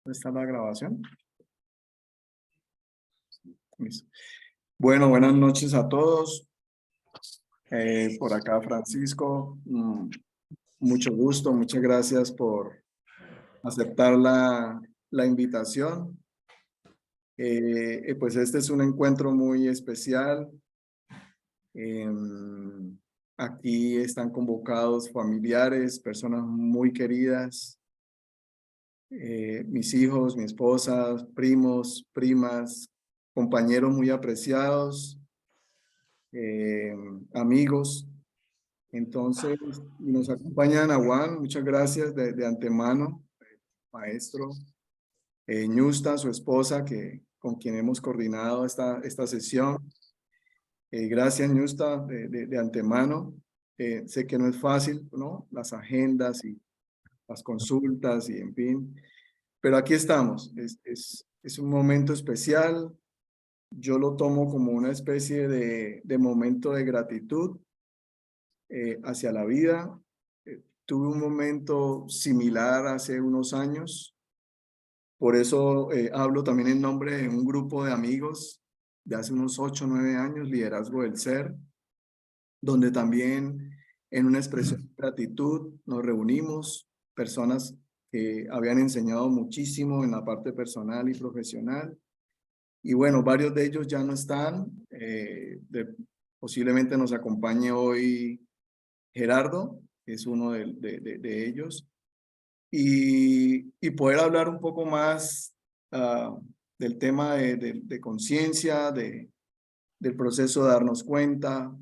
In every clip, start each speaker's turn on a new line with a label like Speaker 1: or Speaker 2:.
Speaker 1: ¿Está la grabación? Listo. Bueno, buenas noches a todos. Por acá Francisco, mucho gusto, muchas gracias por aceptar la invitación. Pues este es un encuentro muy especial. Aquí están convocados familiares, personas muy queridas, mis hijos, mi esposa, primos, primas, compañeros muy apreciados, amigos. Entonces, nos acompaña Nahuan, muchas gracias de antemano, maestro. Ñusta, su esposa, con quien hemos coordinado esta sesión. Gracias, Ñusta, de antemano. Sé que no es fácil, ¿no? Las agendas y las consultas y en fin. Pero aquí estamos. Es un momento especial. Yo lo tomo como una especie de momento de gratitud hacia la vida. Tuve un momento similar hace unos años. Por eso hablo también en nombre de un grupo de amigos de hace unos 8 o 9 años, Liderazgo del Ser, donde también en una expresión de gratitud nos reunimos, personas que habían enseñado muchísimo en la parte personal y profesional. Y bueno, varios de ellos ya no están. Posiblemente nos acompañe hoy Gerardo, que es uno de ellos. Y poder hablar un poco más del tema de conciencia, del proceso de darnos cuenta,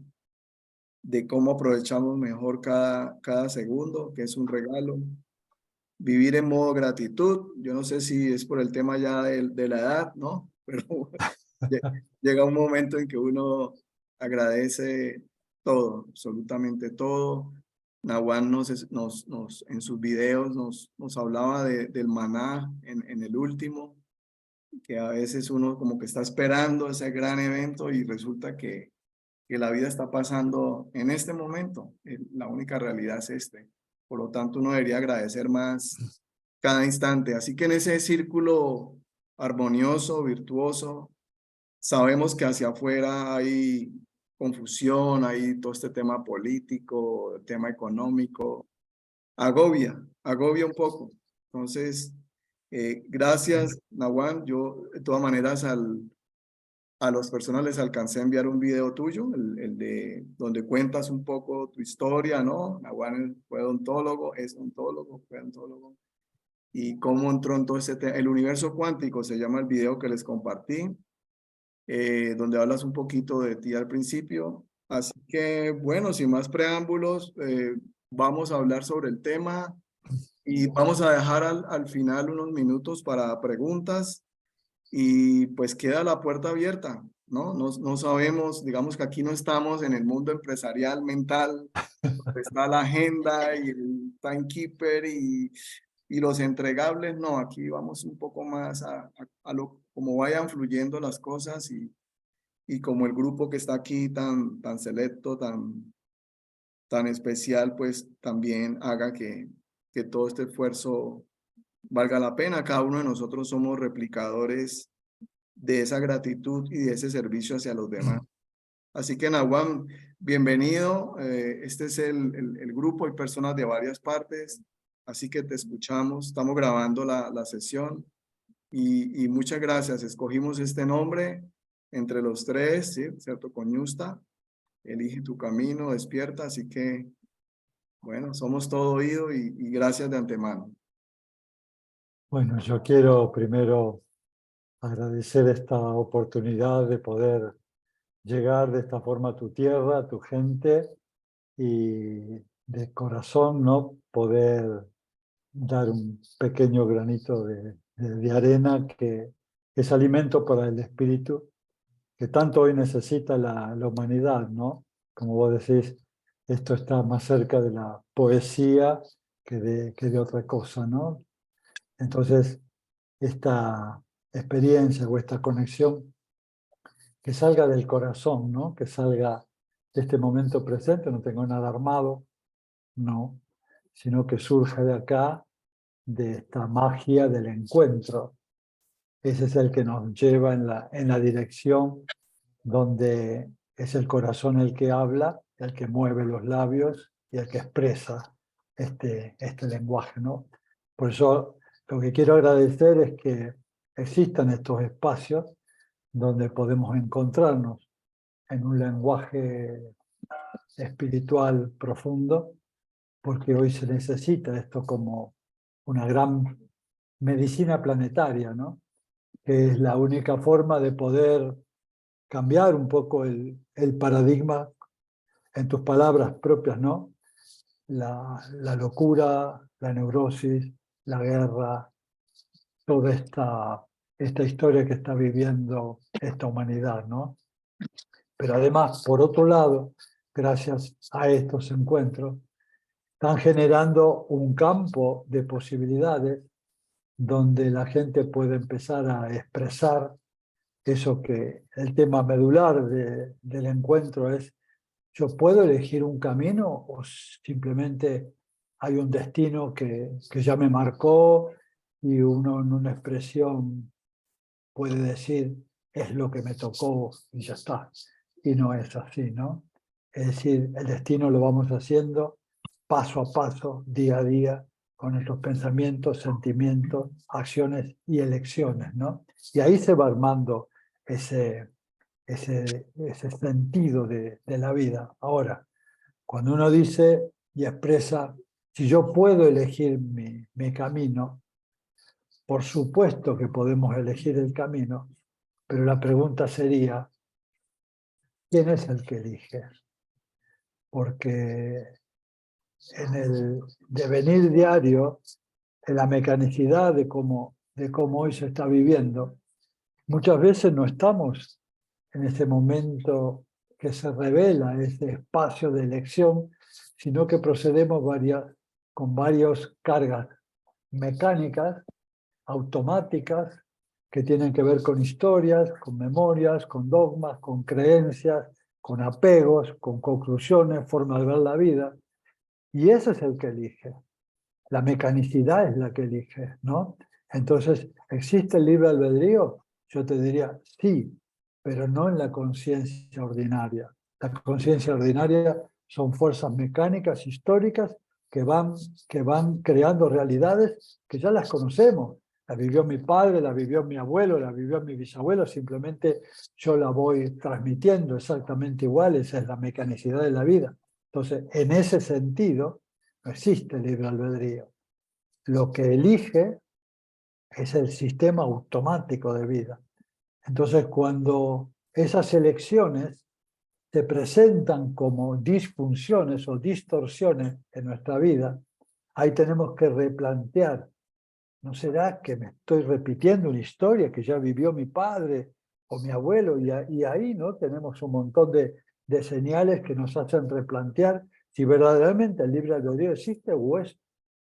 Speaker 1: de cómo aprovechamos mejor cada segundo, que es un regalo. Vivir en modo gratitud. Yo no sé si es por el tema ya de la edad, ¿no? Pero llega un momento en que uno agradece todo, absolutamente todo. Nahuan en sus videos nos hablaba del maná en el último, que a veces uno como que está esperando ese gran evento y resulta que la vida está pasando en este momento. La única realidad es este. Por lo tanto, uno debería agradecer más cada instante. Así que en ese círculo armonioso, virtuoso, sabemos que hacia afuera hay confusión, hay todo este tema político, tema económico. Agobia un poco. Entonces, gracias, Nahuan. Yo, de todas maneras, a las personas les alcancé a enviar un video tuyo, el de donde cuentas un poco tu historia, ¿no? Nahuan fue odontólogo, es odontólogo, fue odontólogo. Y cómo entró en todo ese tema. El universo cuántico se llama el video que les compartí, donde hablas un poquito de ti al principio. Así que, bueno, sin más preámbulos, vamos a hablar sobre el tema y vamos a dejar al final unos minutos para preguntas. Y pues queda la puerta abierta, ¿no? No sabemos, digamos que aquí no estamos en el mundo empresarial mental, donde está la agenda y el timekeeper y los entregables, no, aquí vamos un poco más a lo, como vayan fluyendo las cosas y como el grupo que está aquí tan selecto, tan especial, pues también haga que todo este esfuerzo valga la pena. Cada uno de nosotros somos replicadores de esa gratitud y de ese servicio hacia los demás. Así que Nahuan, bienvenido. Este es el grupo, hay personas de varias partes, así que te escuchamos. Estamos grabando la sesión y muchas gracias. Escogimos este nombre entre los tres, ¿sí? ¿Cierto? Con Ñusta, elige tu camino, despierta, así que bueno, somos todo oído y gracias de antemano.
Speaker 2: Bueno, yo quiero primero agradecer esta oportunidad de poder llegar de esta forma a tu tierra, a tu gente, y de corazón, ¿no? Poder dar un pequeño granito de arena que es alimento para el espíritu, que tanto hoy necesita la humanidad, ¿no? Como vos decís, esto está más cerca de la poesía que de otra cosa, ¿no? Entonces, esta experiencia o esta conexión que salga del corazón, ¿no? Que salga de este momento presente, no tengo nada armado, no, sino que surja de acá, de esta magia del encuentro. Ese es el que nos lleva en la dirección donde es el corazón el que habla, el que mueve los labios y el que expresa este lenguaje, ¿no? Por eso lo que quiero agradecer es que existan estos espacios donde podemos encontrarnos en un lenguaje espiritual profundo, porque hoy se necesita esto como una gran medicina planetaria, ¿no? Que es la única forma de poder cambiar un poco el paradigma, en tus palabras propias, ¿no? La locura, la neurosis, la guerra, toda esta historia que está viviendo esta humanidad, ¿no? Pero además, por otro lado, gracias a estos encuentros, están generando un campo de posibilidades donde la gente puede empezar a expresar eso que el tema medular del encuentro es: ¿yo puedo elegir un camino o simplemente hay un destino que ya me marcó y uno en una expresión puede decir es lo que me tocó y ya está? Y no es así, ¿no? Es decir, el destino lo vamos haciendo paso a paso, día a día, con nuestros pensamientos, sentimientos, acciones y elecciones, ¿no? Y ahí se va armando ese sentido de la vida. Ahora, cuando uno dice y expresa, si yo puedo elegir mi camino, por supuesto que podemos elegir el camino, pero la pregunta sería, ¿quién es el que elige? Porque en el devenir diario, en la mecanicidad de cómo hoy se está viviendo, muchas veces no estamos en ese momento que se revela ese espacio de elección, sino que procedemos con varias cargas mecánicas, automáticas, que tienen que ver con historias, con memorias, con dogmas, con creencias, con apegos, con conclusiones, formas de ver la vida. Y ese es el que elige. La mecanicidad es la que elige, ¿no? Entonces, ¿existe el libre albedrío? Yo te diría sí, pero no en la conciencia ordinaria. La conciencia ordinaria son fuerzas mecánicas históricas que van creando realidades que ya las conocemos. La vivió mi padre, la vivió mi abuelo, la vivió mi bisabuelo, simplemente yo la voy transmitiendo exactamente igual, esa es la mecanicidad de la vida. Entonces, en ese sentido, no existe libre albedrío. Lo que elige es el sistema automático de vida. Entonces, cuando esas elecciones se presentan como disfunciones o distorsiones en nuestra vida, ahí tenemos que replantear. ¿No será que me estoy repitiendo una historia que ya vivió mi padre o mi abuelo? Y ahí, ¿no?, tenemos un montón de señales que nos hacen replantear si verdaderamente el libre albedrío existe o es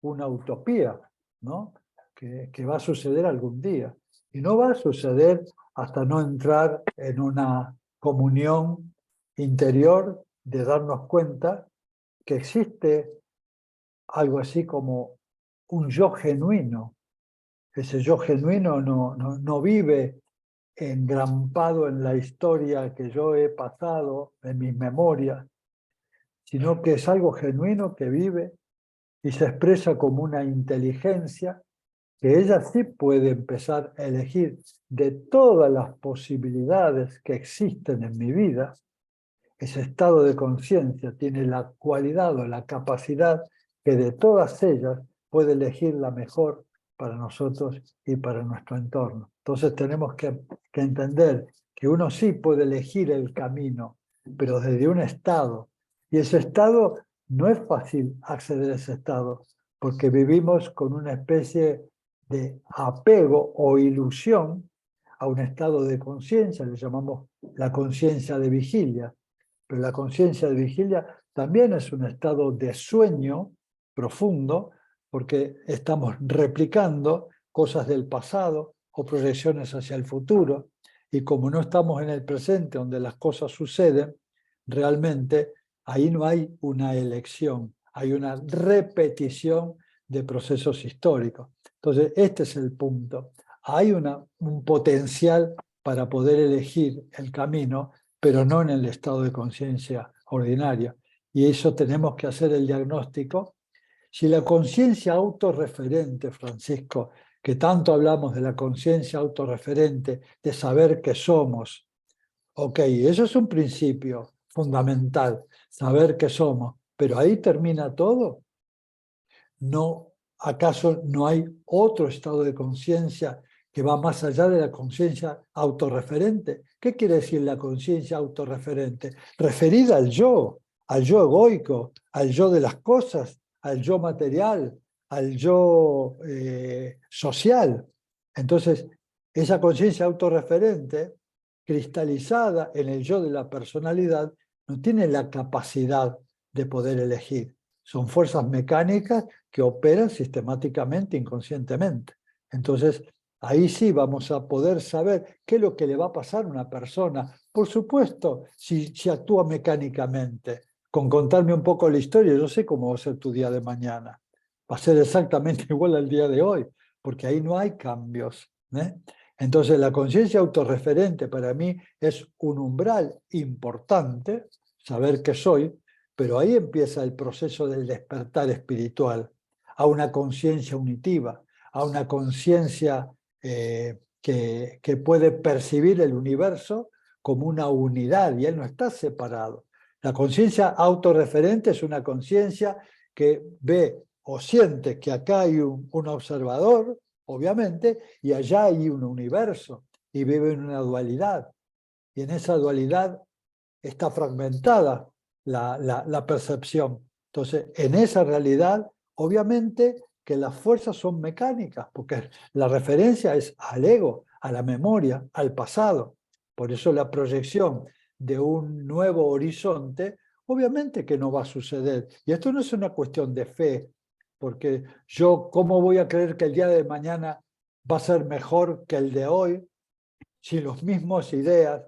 Speaker 2: una utopía, ¿no? Que va a suceder algún día. Y no va a suceder hasta no entrar en una comunión interior de darnos cuenta que existe algo así como un yo genuino. Ese yo genuino no vive engrampado en la historia que yo he pasado, en mis memorias, sino que es algo genuino que vive y se expresa como una inteligencia que ella sí puede empezar a elegir de todas las posibilidades que existen en mi vida. Ese estado de conciencia tiene la cualidad o la capacidad que de todas ellas puede elegir la mejor para nosotros y para nuestro entorno. Entonces tenemos que entender que uno sí puede elegir el camino, pero desde un estado. Y ese estado no es fácil acceder a ese estado, porque vivimos con una especie de apego o ilusión a un estado de conciencia, le llamamos la conciencia de vigilia. Pero la conciencia de vigilia también es un estado de sueño profundo, porque estamos replicando cosas del pasado o proyecciones hacia el futuro, y como no estamos en el presente donde las cosas suceden, realmente ahí no hay una elección, hay una repetición de procesos históricos. Entonces, este es el punto. Hay un potencial para poder elegir el camino, pero no en el estado de conciencia ordinario. Y eso tenemos que hacer el diagnóstico. Si la conciencia autorreferente, Francisco, que tanto hablamos de la conciencia autorreferente, de saber que somos, ok, eso es un principio fundamental, saber que somos, pero ahí termina todo. ¿No, acaso no hay otro estado de conciencia que va más allá de la conciencia autorreferente? ¿Qué quiere decir la conciencia autorreferente? Referida al yo egoico, al yo de las cosas, al yo material, al yo social. Entonces, esa conciencia autorreferente, cristalizada en el yo de la personalidad, no tiene la capacidad de poder elegir. Son fuerzas mecánicas que operan sistemáticamente, inconscientemente. Entonces, ahí sí vamos a poder saber qué es lo que le va a pasar a una persona. Por supuesto, si actúa mecánicamente, con contarme un poco la historia, yo sé cómo va a ser tu día de mañana. Va a ser exactamente igual al día de hoy, porque ahí no hay cambios, ¿eh? Entonces, la conciencia autorreferente para mí es un umbral importante, saber que soy, pero ahí empieza el proceso del despertar espiritual, a una conciencia unitiva, a una conciencia que puede percibir el universo como una unidad y él no está separado. La conciencia autorreferente es una conciencia que ve o siente que acá hay un observador, obviamente, y allá hay un universo y vive en una dualidad. Y en esa dualidad está fragmentada la percepción. Entonces, en esa realidad, obviamente que las fuerzas son mecánicas, porque la referencia es al ego, a la memoria, al pasado. Por eso la proyección de un nuevo horizonte, obviamente que no va a suceder. Y esto no es una cuestión de fe, porque yo, ¿cómo voy a creer que el día de mañana va a ser mejor que el de hoy si los mismos ideas,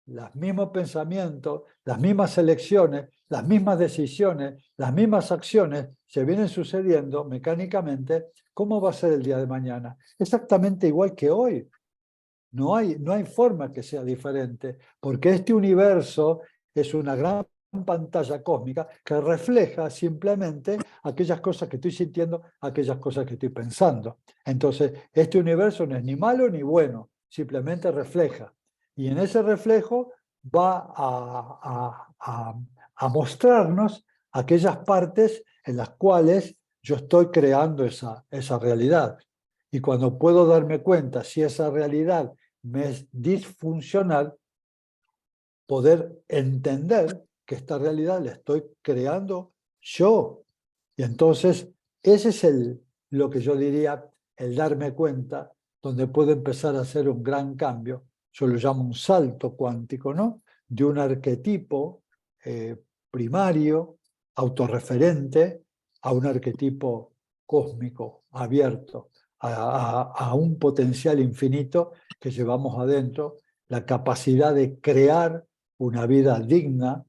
Speaker 2: los mismos pensamientos, las mismas elecciones, las mismas decisiones, las mismas acciones se vienen sucediendo mecánicamente? ¿Cómo va a ser el día de mañana? Exactamente igual que hoy. No hay forma que sea diferente, porque este universo es una gran pantalla cósmica que refleja simplemente aquellas cosas que estoy sintiendo, aquellas cosas que estoy pensando. Entonces, este universo no es ni malo ni bueno, simplemente refleja. Y en ese reflejo va a mostrarnos aquellas partes en las cuales yo estoy creando esa realidad. Y cuando puedo darme cuenta si esa realidad me es disfuncional, poder entender que esta realidad la estoy creando yo. Y entonces, ese es lo que yo diría, el darme cuenta, donde puedo empezar a hacer un gran cambio. Yo lo llamo un salto cuántico, ¿no? De un arquetipo primario, autorreferente, a un arquetipo cósmico, abierto, a un potencial infinito que llevamos adentro, la capacidad de crear una vida digna,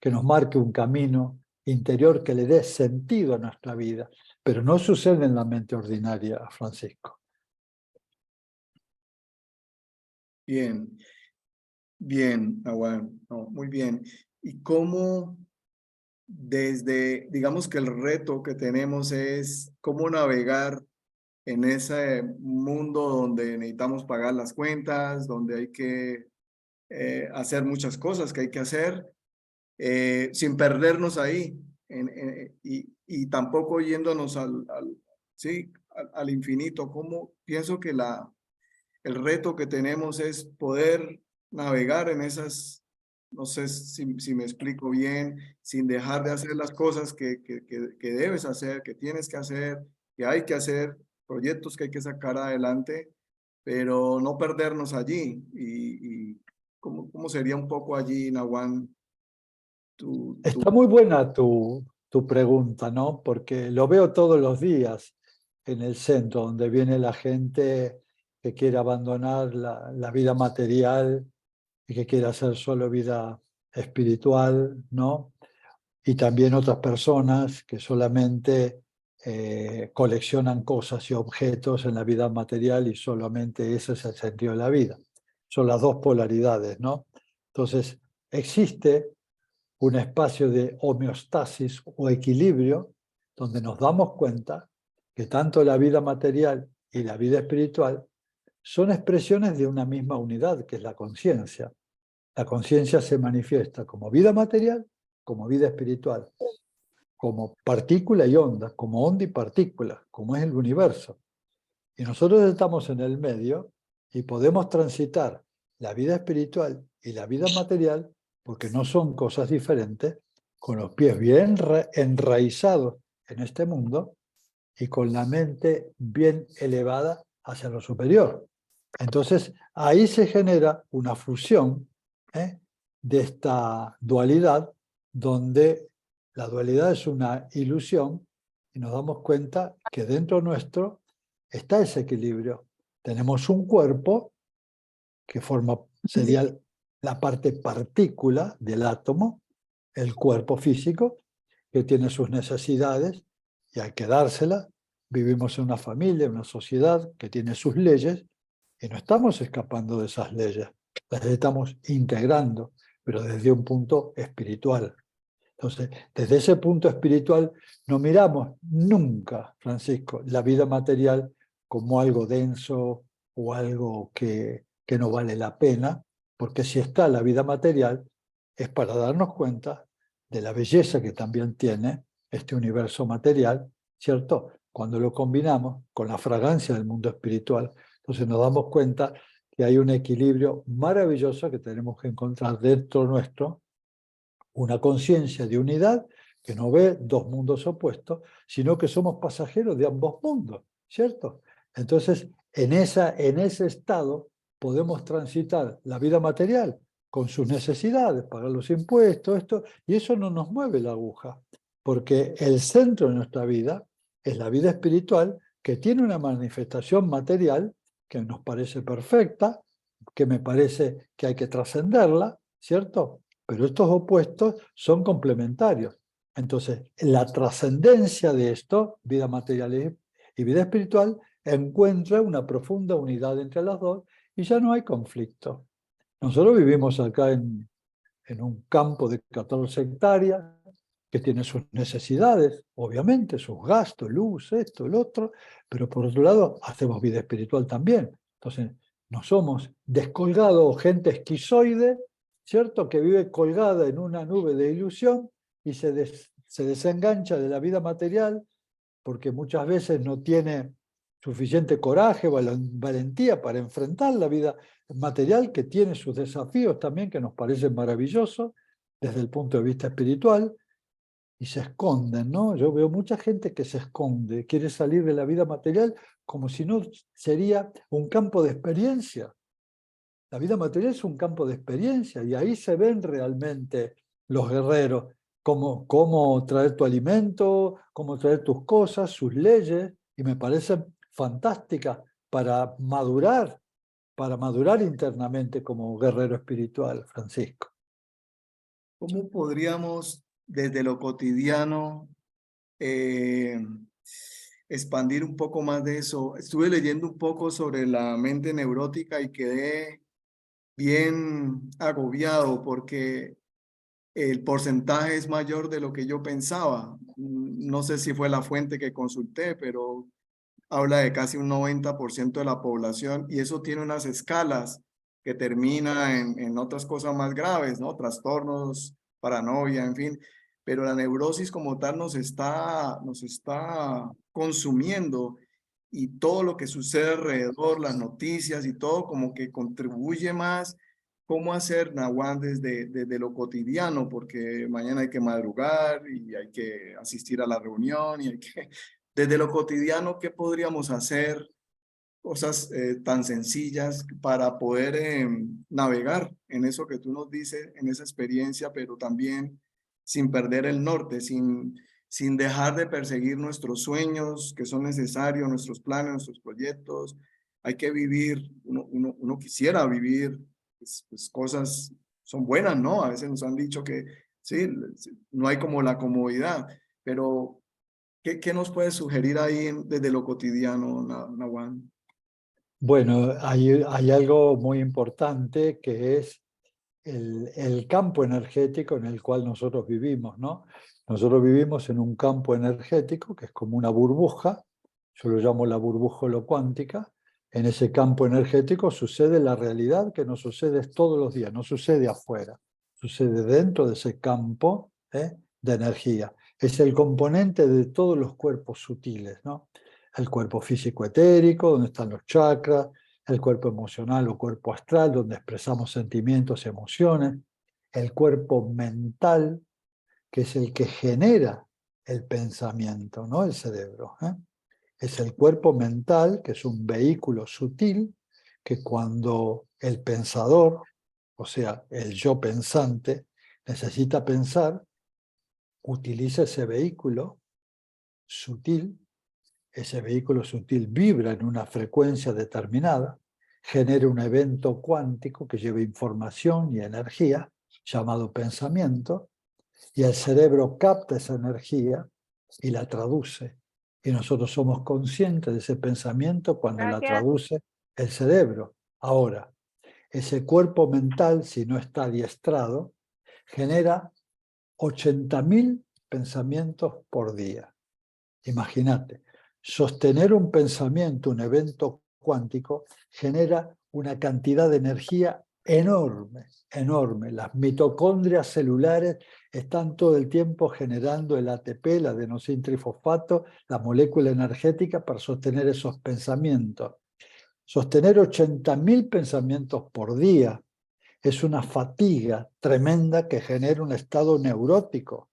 Speaker 2: que nos marque un camino interior que le dé sentido a nuestra vida. Pero no sucede en la mente ordinaria, Francisco.
Speaker 1: Bien, bien, Aguán, no, muy bien. ¿Y cómo digamos que el reto que tenemos es cómo navegar en ese mundo donde necesitamos pagar las cuentas, donde hay que hacer muchas cosas que hay que hacer, sin perdernos ahí y tampoco yéndonos sí, al infinito? ¿Cómo pienso que el reto que tenemos es poder navegar en esas, no sé si me explico bien, sin dejar de hacer las cosas que debes hacer, que tienes que hacer, que hay que hacer, proyectos que hay que sacar adelante, pero no perdernos allí? Y ¿cómo sería un poco allí, Nahuán,
Speaker 2: Está muy buena tu pregunta, ¿no? Porque lo veo todos los días en el centro, donde viene la gente que quiere abandonar la vida material y que quiere hacer solo vida espiritual, ¿no? Y también otras personas que solamente coleccionan cosas y objetos en la vida material y solamente ese es el sentido de la vida. Son las dos polaridades, ¿no? Entonces, existe un espacio de homeostasis o equilibrio donde nos damos cuenta que tanto la vida material y la vida espiritual son expresiones de una misma unidad, que es la conciencia. La conciencia se manifiesta como vida material, como vida espiritual, como partícula y onda, como onda y partícula, como es el universo. Y nosotros estamos en el medio y podemos transitar la vida espiritual y la vida material, porque no son cosas diferentes, con los pies bien enraizados en este mundo y con la mente bien elevada hacia lo superior. Entonces, ahí se genera una fusión de esta dualidad, donde la dualidad es una ilusión y nos damos cuenta que dentro nuestro está ese equilibrio. Tenemos un cuerpo que sería la parte partícula del átomo, el cuerpo físico, que tiene sus necesidades y hay que dárselas. Vivimos en una familia, en una sociedad que tiene sus leyes y no estamos escapando de esas leyes, las estamos integrando, pero desde un punto espiritual. Entonces, desde ese punto espiritual no miramos nunca, Francisco, la vida material como algo denso o algo que no vale la pena, porque si está la vida material es para darnos cuenta de la belleza que también tiene este universo material, ¿cierto? Cuando lo combinamos con la fragancia del mundo espiritual, entonces nos damos cuenta que hay un equilibrio maravilloso que tenemos que encontrar dentro nuestro, una conciencia de unidad que no ve dos mundos opuestos, sino que somos pasajeros de ambos mundos, ¿cierto? Entonces, en ese estado podemos transitar la vida material con sus necesidades, pagar los impuestos, esto, y eso no nos mueve la aguja, porque el centro de nuestra vida es la vida espiritual, que tiene una manifestación material que nos parece perfecta, que me parece que hay que trascenderla, ¿cierto? Pero estos opuestos son complementarios. Entonces, la trascendencia de esto, vida material y vida espiritual, encuentra una profunda unidad entre las dos y ya no hay conflicto. Nosotros vivimos acá en un campo de 14 hectáreas que tiene sus necesidades, obviamente, sus gastos, luz, esto, el otro, pero por otro lado hacemos vida espiritual también. Entonces, no somos descolgados o gente esquizoide, ¿cierto? Que vive colgada en una nube de ilusión y se desengancha de la vida material porque muchas veces no tiene suficiente coraje o valentía para enfrentar la vida material, que tiene sus desafíos también, que nos parecen maravillosos desde el punto de vista espiritual, y se esconden, ¿no? Yo veo mucha gente que se esconde, quiere salir de la vida material como si no sería un campo de experiencia. La vida material es un campo de experiencia y ahí se ven realmente los guerreros, cómo traer tu alimento, cómo traer tus cosas, sus leyes, y me parecen fantásticas para madurar internamente como guerrero espiritual, Francisco.
Speaker 1: ¿Cómo podríamos desde lo cotidiano expandir un poco más de eso? Estuve leyendo un poco sobre la mente neurótica y quedé bien agobiado porque el porcentaje es mayor de lo que yo pensaba. No sé si fue la fuente que consulté, pero habla de casi un 90% de la población y eso tiene unas escalas que termina en otras cosas más graves, ¿no? Trastornos, paranoia, en fin. Pero la neurosis como tal nos está consumiendo y todo lo que sucede alrededor, las noticias y todo como que contribuye más cómo hacer Nahuán desde lo cotidiano, porque mañana hay que madrugar y hay que asistir a la reunión y hay que desde lo cotidiano, ¿qué podríamos hacer? Cosas tan sencillas para poder navegar en eso que tú nos dices, en esa experiencia, pero también sin perder el norte, sin dejar de perseguir nuestros sueños que son necesarios, nuestros planes, nuestros proyectos. Hay que vivir, uno quisiera vivir, pues cosas son buenas, ¿no? A veces nos han dicho que sí, no hay como la comodidad, pero ¿Qué nos puedes sugerir ahí desde lo cotidiano, Nawan?
Speaker 2: Bueno, hay algo muy importante que es el campo energético en el cual nosotros vivimos, ¿no? Nosotros vivimos en un campo energético que es como una burbuja, yo lo llamo la burbuja holocuántica. En ese campo energético sucede la realidad que nos sucede todos los días, no sucede afuera, sucede dentro de ese campo de energía. Es el componente de todos los cuerpos sutiles, ¿no? El cuerpo físico etérico, donde están los chakras, el cuerpo emocional o cuerpo astral, donde expresamos sentimientos y emociones, el cuerpo mental, que es el que genera el pensamiento, no el cerebro. Es el cuerpo mental, que es un vehículo sutil, que cuando el pensador, o sea, el yo pensante, necesita pensar, utiliza ese vehículo sutil. Ese vehículo sutil vibra en una frecuencia determinada, genera un evento cuántico que lleva información y energía, llamado pensamiento, y el cerebro capta esa energía y la traduce. Y nosotros somos conscientes de ese pensamiento cuando la
Speaker 3: Gracias.
Speaker 2: traduce el cerebro. Ahora, ese cuerpo mental, si no está adiestrado, genera 80.000 pensamientos por día. Imagínate, sostener un pensamiento, un evento cuántico, genera una cantidad de energía enorme, enorme. Las mitocondrias celulares están todo el tiempo generando el ATP, el adenosintrifosfato, la molécula energética para sostener esos pensamientos. Sostener 80.000 pensamientos por día es una fatiga tremenda que genera un estado neurótico.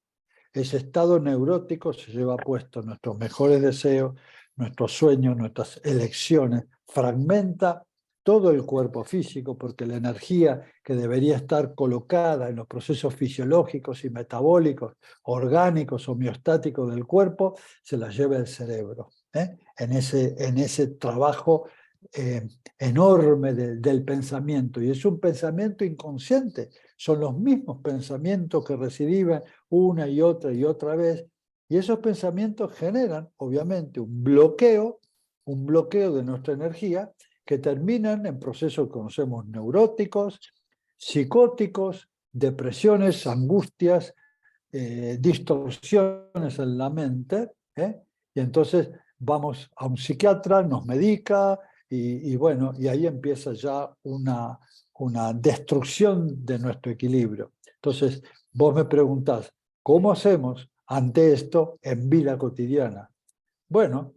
Speaker 2: Ese estado neurótico se lleva puesto nuestros mejores deseos, nuestros sueños, nuestras elecciones, fragmenta todo el cuerpo físico porque la energía que debería estar colocada en los procesos fisiológicos y metabólicos, orgánicos, homeostáticos del cuerpo, se la lleva el cerebro, en ese trabajo enorme del pensamiento. Y es un pensamiento inconsciente, son los mismos pensamientos que recibimos una y otra vez, y esos pensamientos generan, obviamente, un bloqueo de nuestra energía que terminan en procesos que conocemos neuróticos, psicóticos, depresiones, angustias, distorsiones en la mente, y entonces vamos a un psiquiatra, nos medica, y bueno, y ahí empieza ya una destrucción de nuestro equilibrio. Entonces, vos me preguntás, ¿cómo hacemos ante esto en vida cotidiana? Bueno,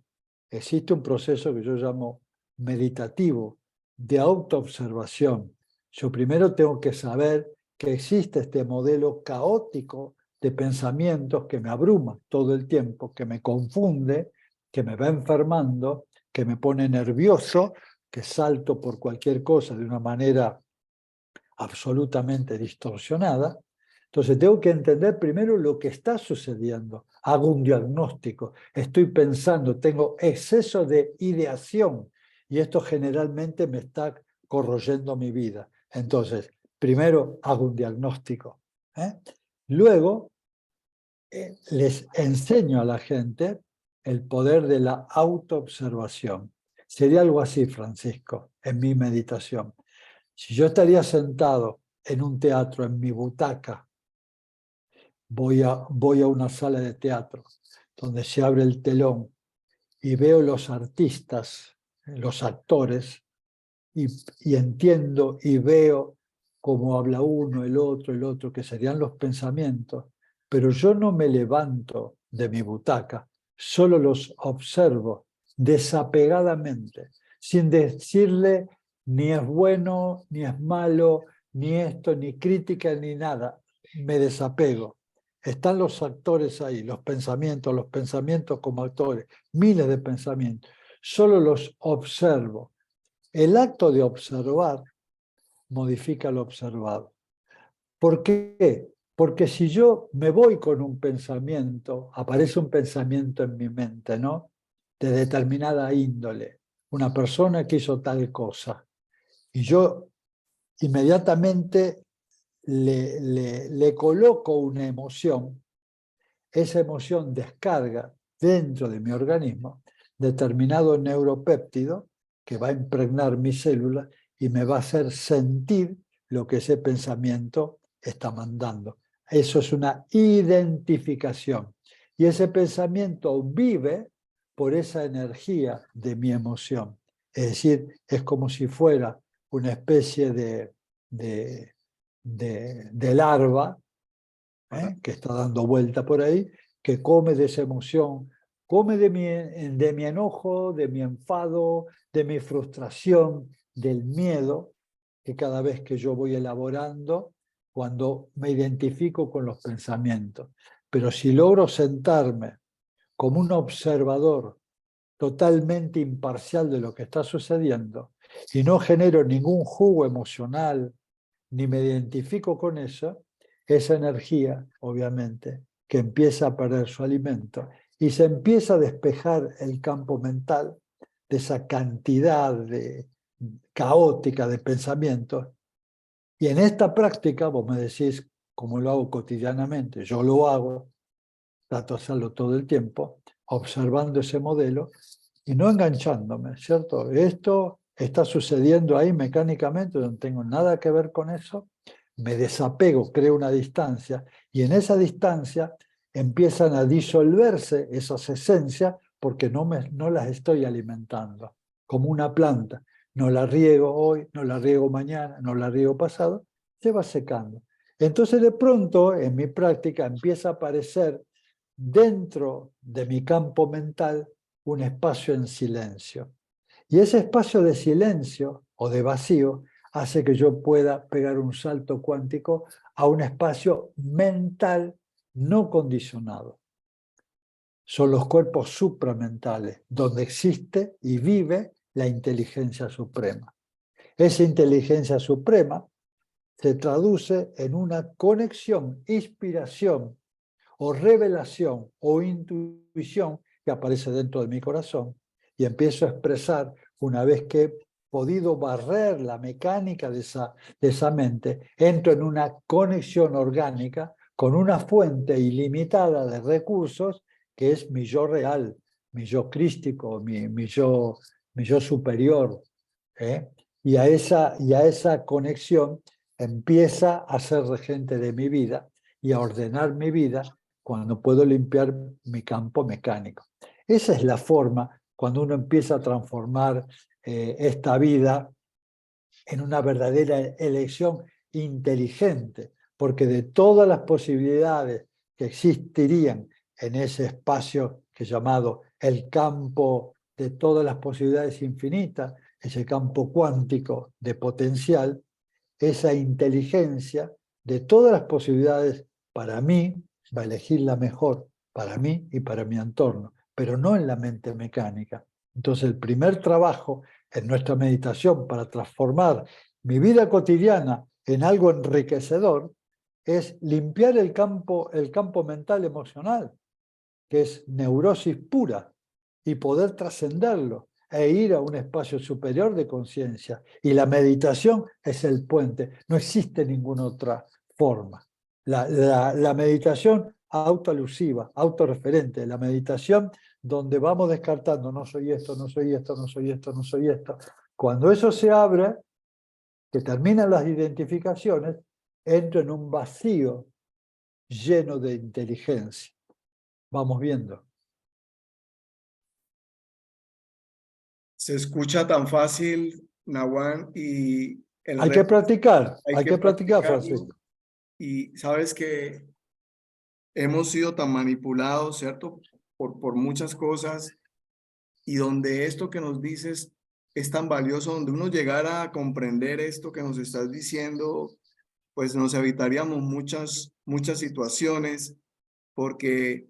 Speaker 2: existe un proceso que yo llamo meditativo, de autoobservación. Yo primero tengo que saber que existe este modelo caótico de pensamientos que me abruma todo el tiempo, que me confunde, que me va enfermando, que me pone nervioso, que salto por cualquier cosa de una manera absolutamente distorsionada. Entonces tengo que entender primero lo que está sucediendo. Hago un diagnóstico, estoy pensando, tengo exceso de ideación y esto generalmente me está corroyendo mi vida. Entonces, primero hago un diagnóstico. Luego, les enseño a la gente el poder de la autoobservación. Sería algo así, Francisco, en mi meditación. Si yo estaría sentado en un teatro, en mi butaca, voy a una sala de teatro donde se abre el telón y veo los artistas, los actores, y entiendo y veo cómo habla uno, el otro, que serían los pensamientos, pero yo no me levanto de mi butaca, solo los observo desapegadamente, sin decirle ni es bueno, ni es malo, ni esto, ni crítica, ni nada. Me desapego. Están los actores ahí, los pensamientos como actores, miles de pensamientos. Solo los observo. El acto de observar modifica lo observado. ¿Por qué? Porque si yo me voy con un pensamiento, aparece un pensamiento en mi mente, ¿no? De determinada índole. Una persona que hizo tal cosa. Y yo inmediatamente le coloco una emoción. Esa emoción descarga dentro de mi organismo determinado neuropéptido que va a impregnar mis células y me va a hacer sentir lo que ese pensamiento está mandando. Eso es una identificación. Y ese pensamiento vive por esa energía de mi emoción. Es decir, es como si fuera una especie de larva que está dando vuelta por ahí, que come de esa emoción, come de mi enojo, de mi enfado, de mi frustración, del miedo, que cada vez que yo voy elaborando, cuando me identifico con los pensamientos. Pero si logro sentarme como un observador totalmente imparcial de lo que está sucediendo y no genero ningún jugo emocional, ni me identifico con eso, esa energía, obviamente, que empieza a perder su alimento y se empieza a despejar el campo mental de esa cantidad caótica de pensamientos. Y en esta práctica, vos me decís cómo lo hago cotidianamente, yo lo hago, trato de hacerlo todo el tiempo, observando ese modelo y no enganchándome, ¿cierto? Esto está sucediendo ahí mecánicamente, no tengo nada que ver con eso, me desapego, creo una distancia, y en esa distancia empiezan a disolverse esas esencias porque no las estoy alimentando, como una planta. No la riego hoy, no la riego mañana, no la riego pasado, se va secando. Entonces de pronto en mi práctica empieza a aparecer dentro de mi campo mental un espacio en silencio. Y ese espacio de silencio o de vacío hace que yo pueda pegar un salto cuántico a un espacio mental no condicionado. Son los cuerpos supramentales, donde existe y vive la inteligencia suprema. Esa inteligencia suprema se traduce en una conexión, inspiración o revelación o intuición que aparece dentro de mi corazón y empiezo a expresar una vez que he podido barrer la mecánica de esa mente, entro en una conexión orgánica con una fuente ilimitada de recursos que es mi yo real, mi yo crístico, mi yo superior. Y a esa conexión empieza a ser regente de mi vida y a ordenar mi vida cuando puedo limpiar mi campo mecánico. Esa es la forma cuando uno empieza a transformar esta vida en una verdadera elección inteligente, porque de todas las posibilidades que existirían en ese espacio que es llamado el campo de todas las posibilidades infinitas, ese campo cuántico de potencial, esa inteligencia de todas las posibilidades para mí va a elegir la mejor para mí y para mi entorno, pero no en la mente mecánica. Entonces el primer trabajo en nuestra meditación para transformar mi vida cotidiana en algo enriquecedor es limpiar el campo mental emocional, que es neurosis pura, y poder trascenderlo e ir a un espacio superior de conciencia. Y la meditación es el puente, no existe ninguna otra forma. La meditación autoalusiva, autorreferente, la meditación donde vamos descartando, no soy esto, no soy esto, no soy esto, no soy esto. Cuando eso se abre, que terminan las identificaciones, entro en un vacío lleno de inteligencia. Vamos viendo.
Speaker 1: Se escucha tan fácil, Nahuán, y el
Speaker 2: Hay que
Speaker 1: resto hay
Speaker 2: hay
Speaker 1: que
Speaker 2: que practicar,
Speaker 1: practicarlo.
Speaker 2: Francisco.
Speaker 1: Y sabes que hemos sido tan manipulados, ¿cierto? Por muchas cosas, y donde esto que nos dices es tan valioso, donde uno llegara a comprender esto que nos estás diciendo, pues nos evitaríamos muchas situaciones, porque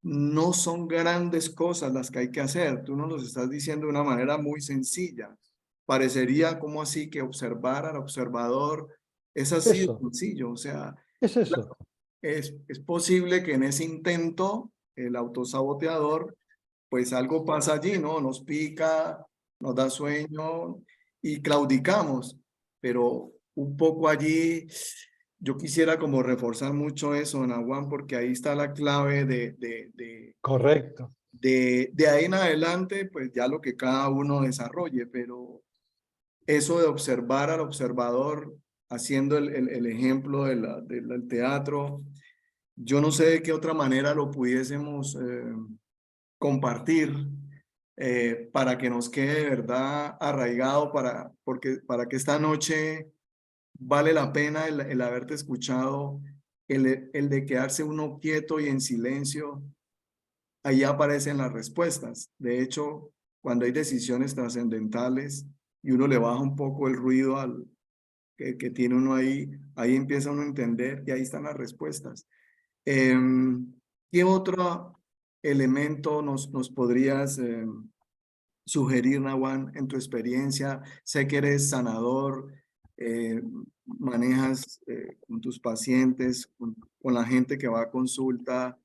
Speaker 1: no son grandes cosas las que hay que hacer. Tú nos lo estás diciendo de una manera muy sencilla. Parecería como así que observar al observador es así de
Speaker 2: Eso,
Speaker 1: sencillo. O sea,
Speaker 2: es eso.
Speaker 1: es posible que en ese intento el autosaboteador, pues algo pasa allí, ¿no? Nos pica, nos da sueño y claudicamos, pero un poco allí yo quisiera como reforzar mucho eso, Nahuán, porque ahí está la clave
Speaker 2: Correcto.
Speaker 1: De ahí en adelante, pues ya lo que cada uno desarrolle, pero eso de observar al observador, haciendo el ejemplo del teatro, yo no sé de qué otra manera lo pudiésemos compartir para que nos quede de verdad arraigado, para que esta noche vale la pena el haberte escuchado, el de quedarse uno quieto y en silencio. Ahí aparecen las respuestas. De hecho, cuando hay decisiones trascendentales y uno le baja un poco el ruido que tiene uno ahí, ahí empieza uno a entender y ahí están las respuestas. ¿Qué otro elemento nos podrías sugerir, Nawan, en tu experiencia? Sé que eres sanador, manejas con tus pacientes, con la gente que va a consulta,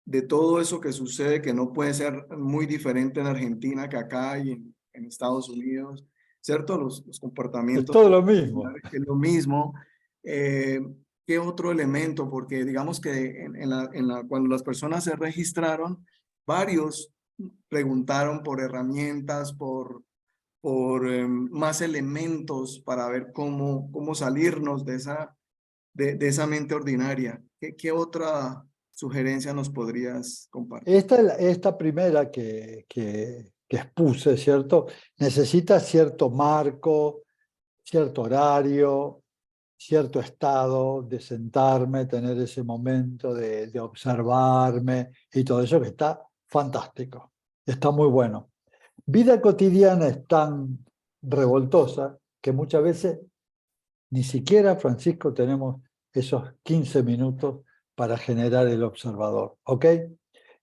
Speaker 1: de todo eso que sucede, que no puede ser muy diferente en Argentina que acá y en Estados Unidos, ¿cierto? Los
Speaker 2: Es
Speaker 1: comportamientos
Speaker 2: todo lo mismo.
Speaker 1: es lo mismo. Eh, ¿Qué otro elemento? Porque digamos que cuando las personas se registraron, varios preguntaron por herramientas, por más elementos para ver cómo salirnos de esa mente ordinaria. ¿Qué otra sugerencia nos podrías compartir?
Speaker 2: Esta primera que expuse, ¿cierto? Necesita cierto marco, cierto horario, cierto estado de sentarme, tener ese momento de observarme y todo eso que está fantástico, está muy bueno. Vida cotidiana es tan revoltosa que muchas veces ni siquiera, Francisco, tenemos esos 15 minutos para generar el observador, ¿ok?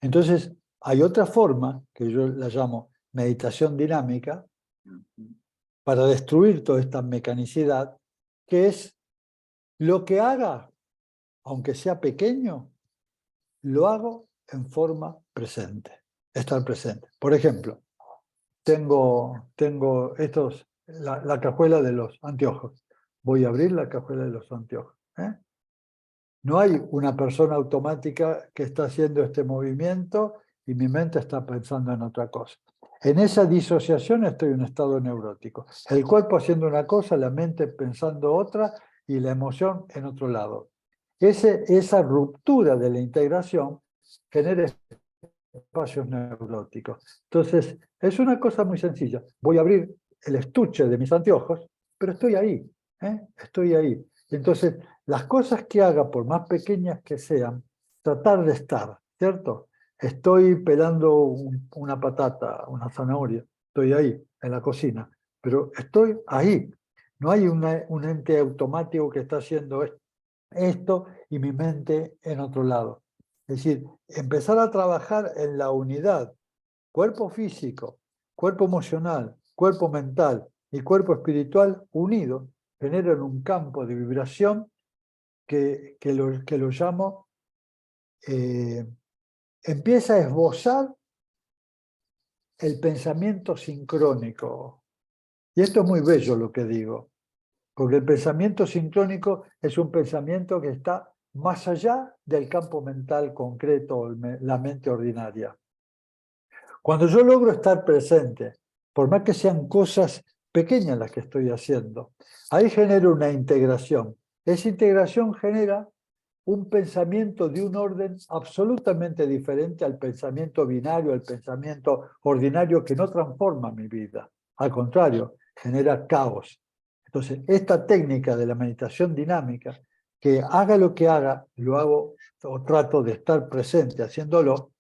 Speaker 2: Entonces, hay otra forma, que yo la llamo meditación dinámica, para destruir toda esta mecanicidad, que es lo que haga, aunque sea pequeño, lo hago en forma presente, estar presente. Por ejemplo, tengo la cajuela de los anteojos. Voy a abrir la cajuela de los anteojos. No hay una persona automática que está haciendo este movimiento y mi mente está pensando en otra cosa. En esa disociación estoy en un estado neurótico. El cuerpo haciendo una cosa, la mente pensando otra y la emoción en otro lado. Esa ruptura de la integración genera espacios neuróticos. Entonces, es una cosa muy sencilla. Voy a abrir el estuche de mis anteojos, pero estoy ahí, estoy ahí. Entonces, las cosas que haga, por más pequeñas que sean, tratar de estar, ¿cierto? Estoy pelando una patata, una zanahoria, estoy ahí, en la cocina, pero estoy ahí. No hay un ente automático que está haciendo esto y mi mente en otro lado. Es decir, empezar a trabajar en la unidad, cuerpo físico, cuerpo emocional, cuerpo mental y cuerpo espiritual unidos, generan un campo de vibración que lo llamo, empieza a esbozar el pensamiento sincrónico. Y esto es muy bello lo que digo, porque el pensamiento sincrónico es un pensamiento que está más allá del campo mental concreto, la mente ordinaria. Cuando yo logro estar presente, por más que sean cosas pequeñas las que estoy haciendo, ahí genero una integración. Esa integración genera un pensamiento de un orden absolutamente diferente al pensamiento binario, al pensamiento ordinario que no transforma mi vida. Al contrario, genera caos. Entonces, esta técnica de la meditación dinámica, que haga lo que haga, lo hago o trato de estar presente haciéndolo,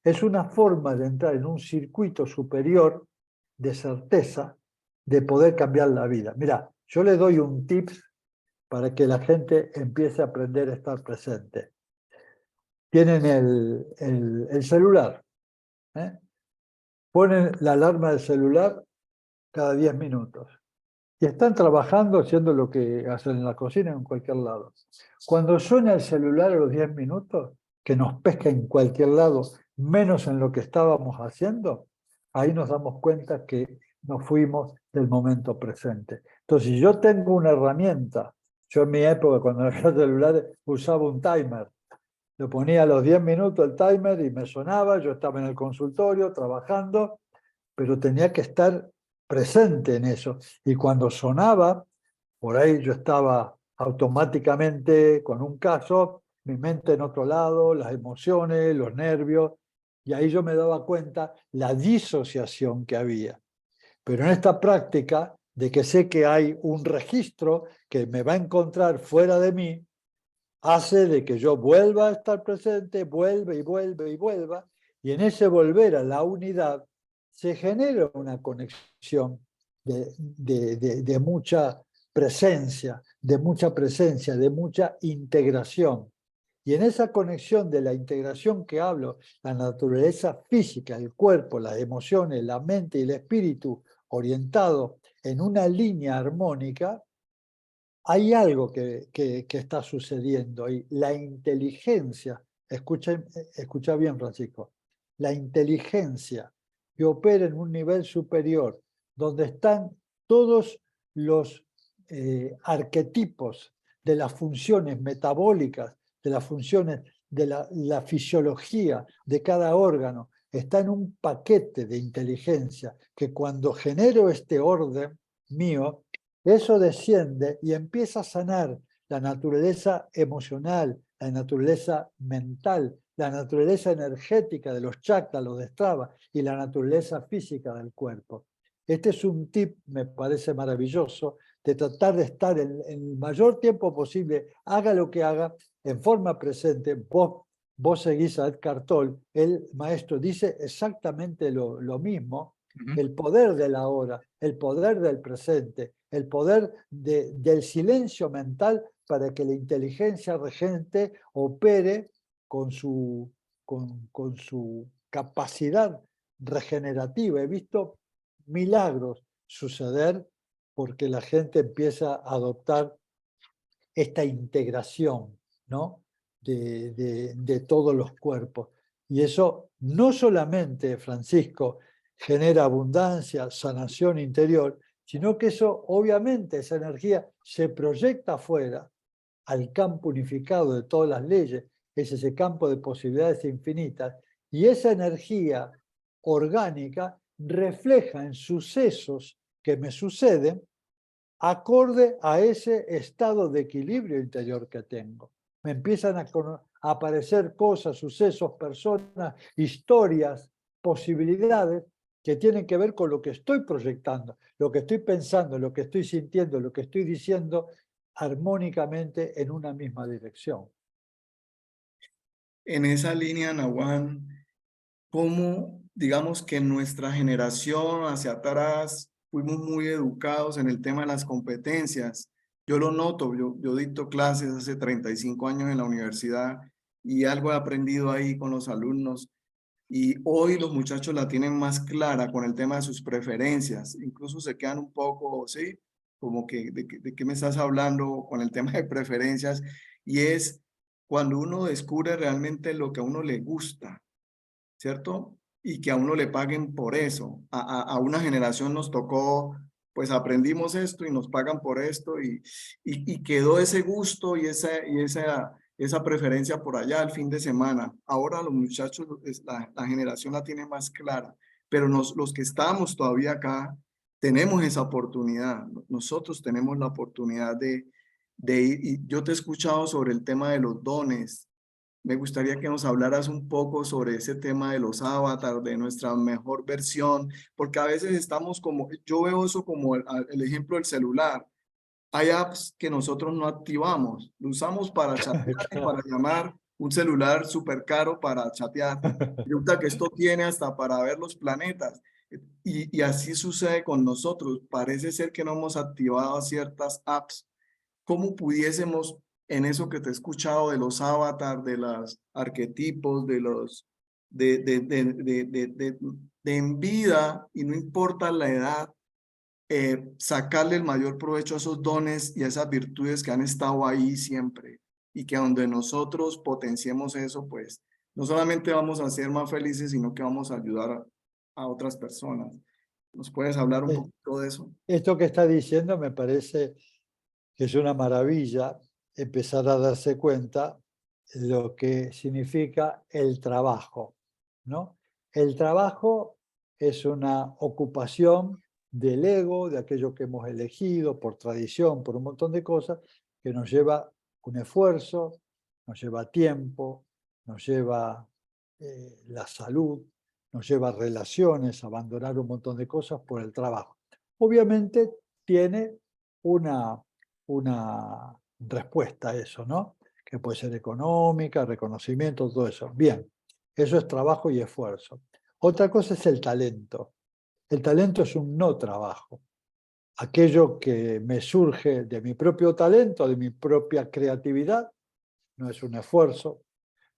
Speaker 2: es una forma de entrar en un circuito superior de certeza de poder cambiar la vida. Mira, yo le doy un tip para que la gente empiece a aprender a estar presente. Tienen el celular, ponen la alarma del celular cada 10 minutos y están trabajando haciendo lo que hacen en la cocina en cualquier lado. Cuando suena el celular a los 10 minutos, que nos pesca en cualquier lado, menos en lo que estábamos haciendo, ahí nos damos cuenta que nos fuimos del momento presente. Entonces, si yo tengo una herramienta, yo en mi época cuando había celulares usaba un timer, Lo ponía a los 10 minutos el timer y me sonaba, yo estaba en el consultorio trabajando, pero tenía que estar presente en eso. Y cuando sonaba, por ahí yo estaba automáticamente con un caso, mi mente en otro lado, las emociones, los nervios, y ahí yo me daba cuenta la disociación que había. Pero en esta práctica de que sé que hay un registro que me va a encontrar fuera de mí, hace de que yo vuelva a estar presente, vuelva y vuelva y vuelva, y en ese volver a la unidad se genera una conexión de mucha presencia, de mucha integración. Y en esa conexión de la integración que hablo, la naturaleza física, el cuerpo, las emociones, la mente y el espíritu orientado en una línea armónica, hay algo que está sucediendo ahí. La inteligencia, escucha bien, Francisco, la inteligencia que opera en un nivel superior, donde están todos los arquetipos de las funciones metabólicas, de las funciones de la fisiología de cada órgano, está en un paquete de inteligencia que cuando genero este orden mío, eso desciende y empieza a sanar la naturaleza emocional, la naturaleza mental, la naturaleza energética de los chakras, los destraba, y la naturaleza física del cuerpo. Este es un tip, me parece maravilloso, de tratar de estar en el mayor tiempo posible, haga lo que haga, en forma presente. Vos seguís a Eckhart Tolle, el maestro dice exactamente lo mismo, el poder de la hora, el poder del presente, el poder del silencio mental para que la inteligencia regente opere con con su capacidad regenerativa. He visto milagros suceder porque la gente empieza a adoptar esta integración, ¿no? de todos los cuerpos. Y eso no solamente, Francisco, genera abundancia, sanación interior, sino que eso, obviamente, esa energía se proyecta afuera al campo unificado de todas las leyes, es ese campo de posibilidades infinitas, y esa energía orgánica refleja en sucesos que me suceden acorde a ese estado de equilibrio interior que tengo. Me empiezan a aparecer cosas, sucesos, personas, historias, posibilidades que tienen que ver con lo que estoy proyectando, lo que estoy pensando, lo que estoy sintiendo, lo que estoy diciendo armónicamente en una misma dirección.
Speaker 1: En esa línea, Nahuán, cómo, digamos que en nuestra generación hacia atrás fuimos muy educados en el tema de las competencias. Yo lo noto, yo dicto clases hace 35 años en la universidad y algo he aprendido ahí con los alumnos. Y hoy los muchachos la tienen más clara con el tema de sus preferencias. Incluso se quedan un poco, ¿sí? Como que, ¿de qué me estás hablando con el tema de preferencias? Y es cuando uno descubre realmente lo que a uno le gusta, ¿cierto? Y que a uno le paguen por eso. A una generación nos tocó, pues aprendimos esto y nos pagan por esto y quedó ese gusto y esa preferencia por allá el fin de semana. Ahora los muchachos, la generación la tiene más clara, pero los que estamos todavía acá tenemos esa oportunidad. Nosotros tenemos la oportunidad de ir, y yo te he escuchado sobre el tema de los dones. Me gustaría que nos hablaras un poco sobre ese tema de los avatars, de nuestra mejor versión, porque a veces estamos como, yo veo eso como el ejemplo del celular. Hay apps que nosotros no activamos, lo usamos para chatear y para llamar, un celular súper caro para chatear. Resulta que esto tiene hasta para ver los planetas. Y así sucede con nosotros. Parece ser que no hemos activado ciertas apps. ¿Cómo pudiésemos, en eso que te he escuchado de los avatars, de los arquetipos, de los de en vida, y no importa la edad, sacarle el mayor provecho a esos dones y a esas virtudes que han estado ahí siempre, y que donde nosotros potenciemos eso, pues no solamente vamos a ser más felices, sino que vamos a ayudar a otras personas? ¿Nos puedes hablar un poquito de eso?
Speaker 2: Esto que está diciendo me parece que es una maravilla empezar a darse cuenta lo que significa el trabajo, ¿no? El trabajo es una ocupación del ego, de aquello que hemos elegido por tradición, por un montón de cosas, que nos lleva un esfuerzo, nos lleva tiempo, nos lleva la salud, nos lleva relaciones, abandonar un montón de cosas por el trabajo. Obviamente tiene una respuesta a eso, ¿no? Que puede ser económica, reconocimiento, todo eso. Bien, eso es trabajo y esfuerzo. Otra cosa es el talento. El talento es un no trabajo. Aquello que me surge de mi propio talento, de mi propia creatividad, no es un esfuerzo.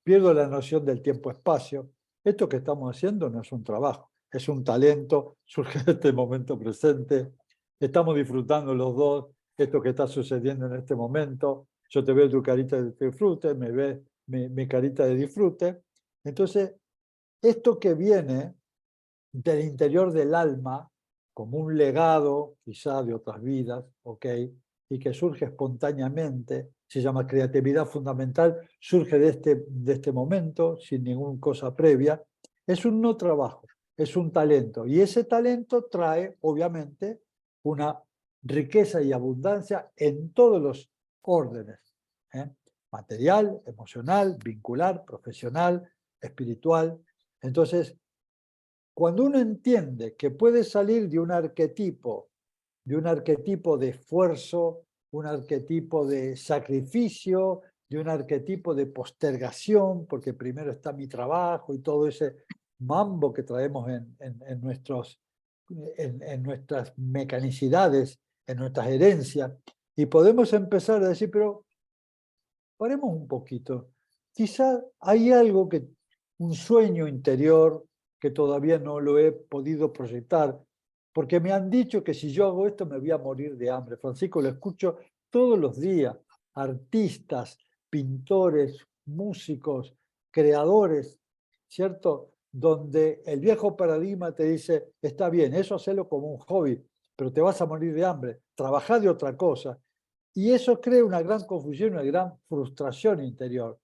Speaker 2: Pierdo la noción del tiempo-espacio. Esto que estamos haciendo no es un trabajo, es un talento, surge de este momento presente. Estamos disfrutando los dos esto que está sucediendo en este momento. Yo te veo tu carita de disfrute, me ves mi carita de disfrute. Entonces, esto que viene del interior del alma, como un legado quizá de otras vidas, ¿ok? Y que surge espontáneamente, se llama creatividad fundamental, surge de este momento, sin ninguna cosa previa, es un no trabajo, es un talento. Y ese talento trae, obviamente, una riqueza y abundancia en todos los órdenes, ¿eh? Material, emocional, vincular, profesional, espiritual. Entonces, cuando uno entiende que puede salir de un arquetipo de esfuerzo, un arquetipo de sacrificio, de un arquetipo de postergación, porque primero está mi trabajo y todo ese mambo que traemos en nuestras mecanicidades, en nuestras herencias, y podemos empezar a decir, pero paremos un poquito. Quizá hay algo un sueño interior que todavía no lo he podido proyectar, porque me han dicho que si yo hago esto me voy a morir de hambre. Francisco, lo escucho todos los días. Artistas, pintores, músicos, creadores, ¿cierto? Donde el viejo paradigma te dice, está bien, eso hacelo como un hobby, pero te vas a morir de hambre. Trabajá de otra cosa. Y eso crea una gran confusión, una gran frustración interior.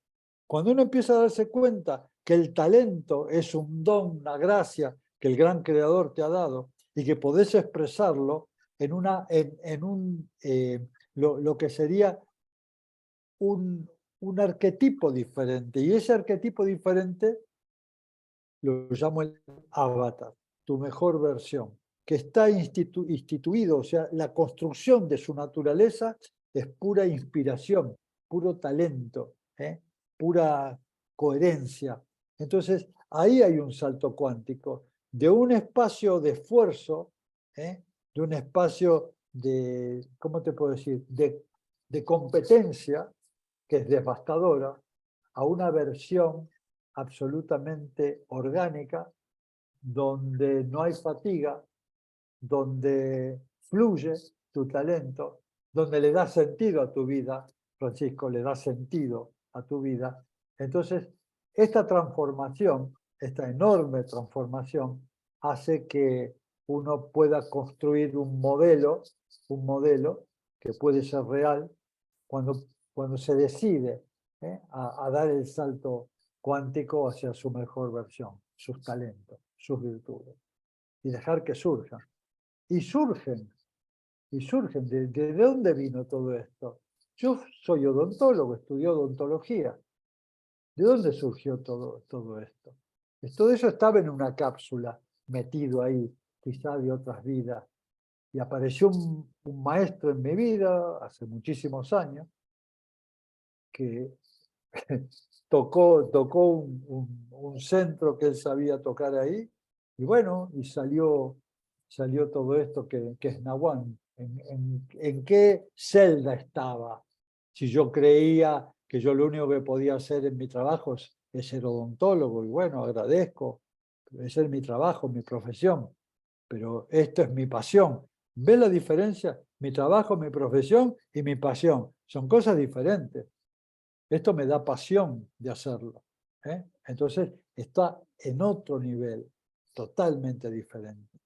Speaker 2: Cuando uno empieza a darse cuenta que el talento es un don, una gracia que el gran creador te ha dado y que podés expresarlo lo que sería un arquetipo diferente. Y ese arquetipo diferente lo llamo el avatar, tu mejor versión, que está instituido, o sea, la construcción de su naturaleza es pura inspiración, puro talento, pura coherencia. Entonces, ahí hay un salto cuántico de un espacio de esfuerzo, de un espacio de, ¿cómo te puedo decir?, de competencia, que es devastadora, a una versión absolutamente orgánica, donde no hay fatiga, donde fluye tu talento, donde le da sentido a tu vida, Francisco, le da sentido a tu vida. Entonces, esta transformación, esta enorme transformación, hace que uno pueda construir un modelo que puede ser real cuando se decide a dar el salto cuántico hacia su mejor versión, sus talentos, sus virtudes, y dejar que surjan. Y surgen. ¿De dónde vino todo esto? Yo soy odontólogo, estudié odontología. ¿De dónde surgió todo esto? Todo eso estaba en una cápsula, metido ahí, quizá de otras vidas. Y apareció un maestro en mi vida, hace muchísimos años, que tocó un centro que él sabía tocar ahí, y bueno, y salió todo esto que es Nahuán. ¿En qué celda estaba? Si yo creía que yo lo único que podía hacer en mi trabajo es ser odontólogo, y bueno, agradezco, ese es mi trabajo, mi profesión, pero esto es mi pasión. ¿Ves la diferencia? Mi trabajo, mi profesión y mi pasión son cosas diferentes. Esto me da pasión de hacerlo, Entonces está en otro nivel, totalmente diferente.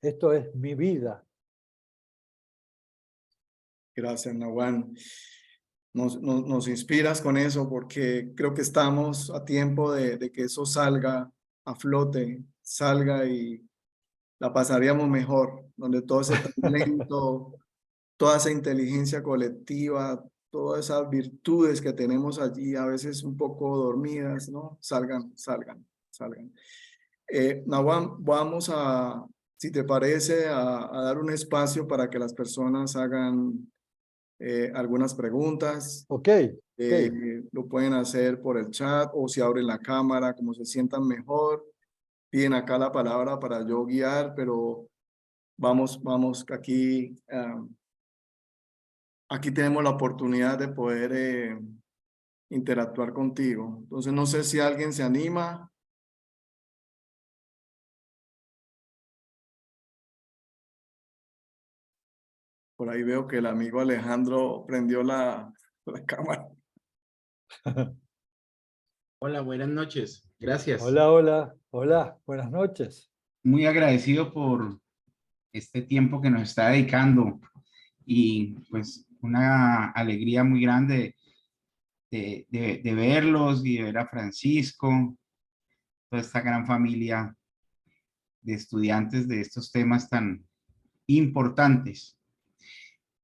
Speaker 2: Esto es mi vida.
Speaker 1: Gracias, Nahuán. nos inspiras con eso, porque creo que estamos a tiempo de que eso salga a flote, salga y la pasaríamos mejor, donde todo ese talento, toda esa inteligencia colectiva, todas esas virtudes que tenemos allí, a veces un poco dormidas, ¿no? Salgan. Nawan, vamos a, si te parece, a dar un espacio para que las personas hagan algunas preguntas.
Speaker 2: Ok, ok.
Speaker 1: Lo pueden hacer por el chat o si abren la cámara, como se sientan mejor. Piden acá la palabra para yo guiar, pero vamos, aquí, aquí tenemos la oportunidad de poder interactuar contigo. Entonces, no sé si alguien se anima. Por ahí veo que el amigo Alejandro prendió la cámara.
Speaker 3: Hola, buenas noches. Gracias.
Speaker 2: Hola, hola, hola, buenas noches.
Speaker 3: Muy agradecido por este tiempo que nos está dedicando y pues una alegría muy grande de verlos y de ver a Francisco, toda esta gran familia de estudiantes de estos temas tan importantes.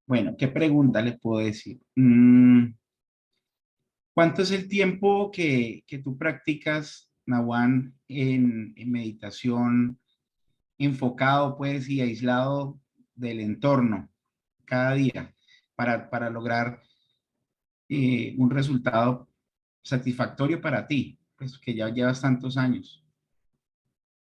Speaker 3: Bueno, ¿qué pregunta les puedo decir? ¿Cuánto es el tiempo que tú practicas, Nawan, en meditación enfocado, pues, y aislado del entorno cada día para lograr un resultado satisfactorio para ti, pues, que ya llevas tantos años?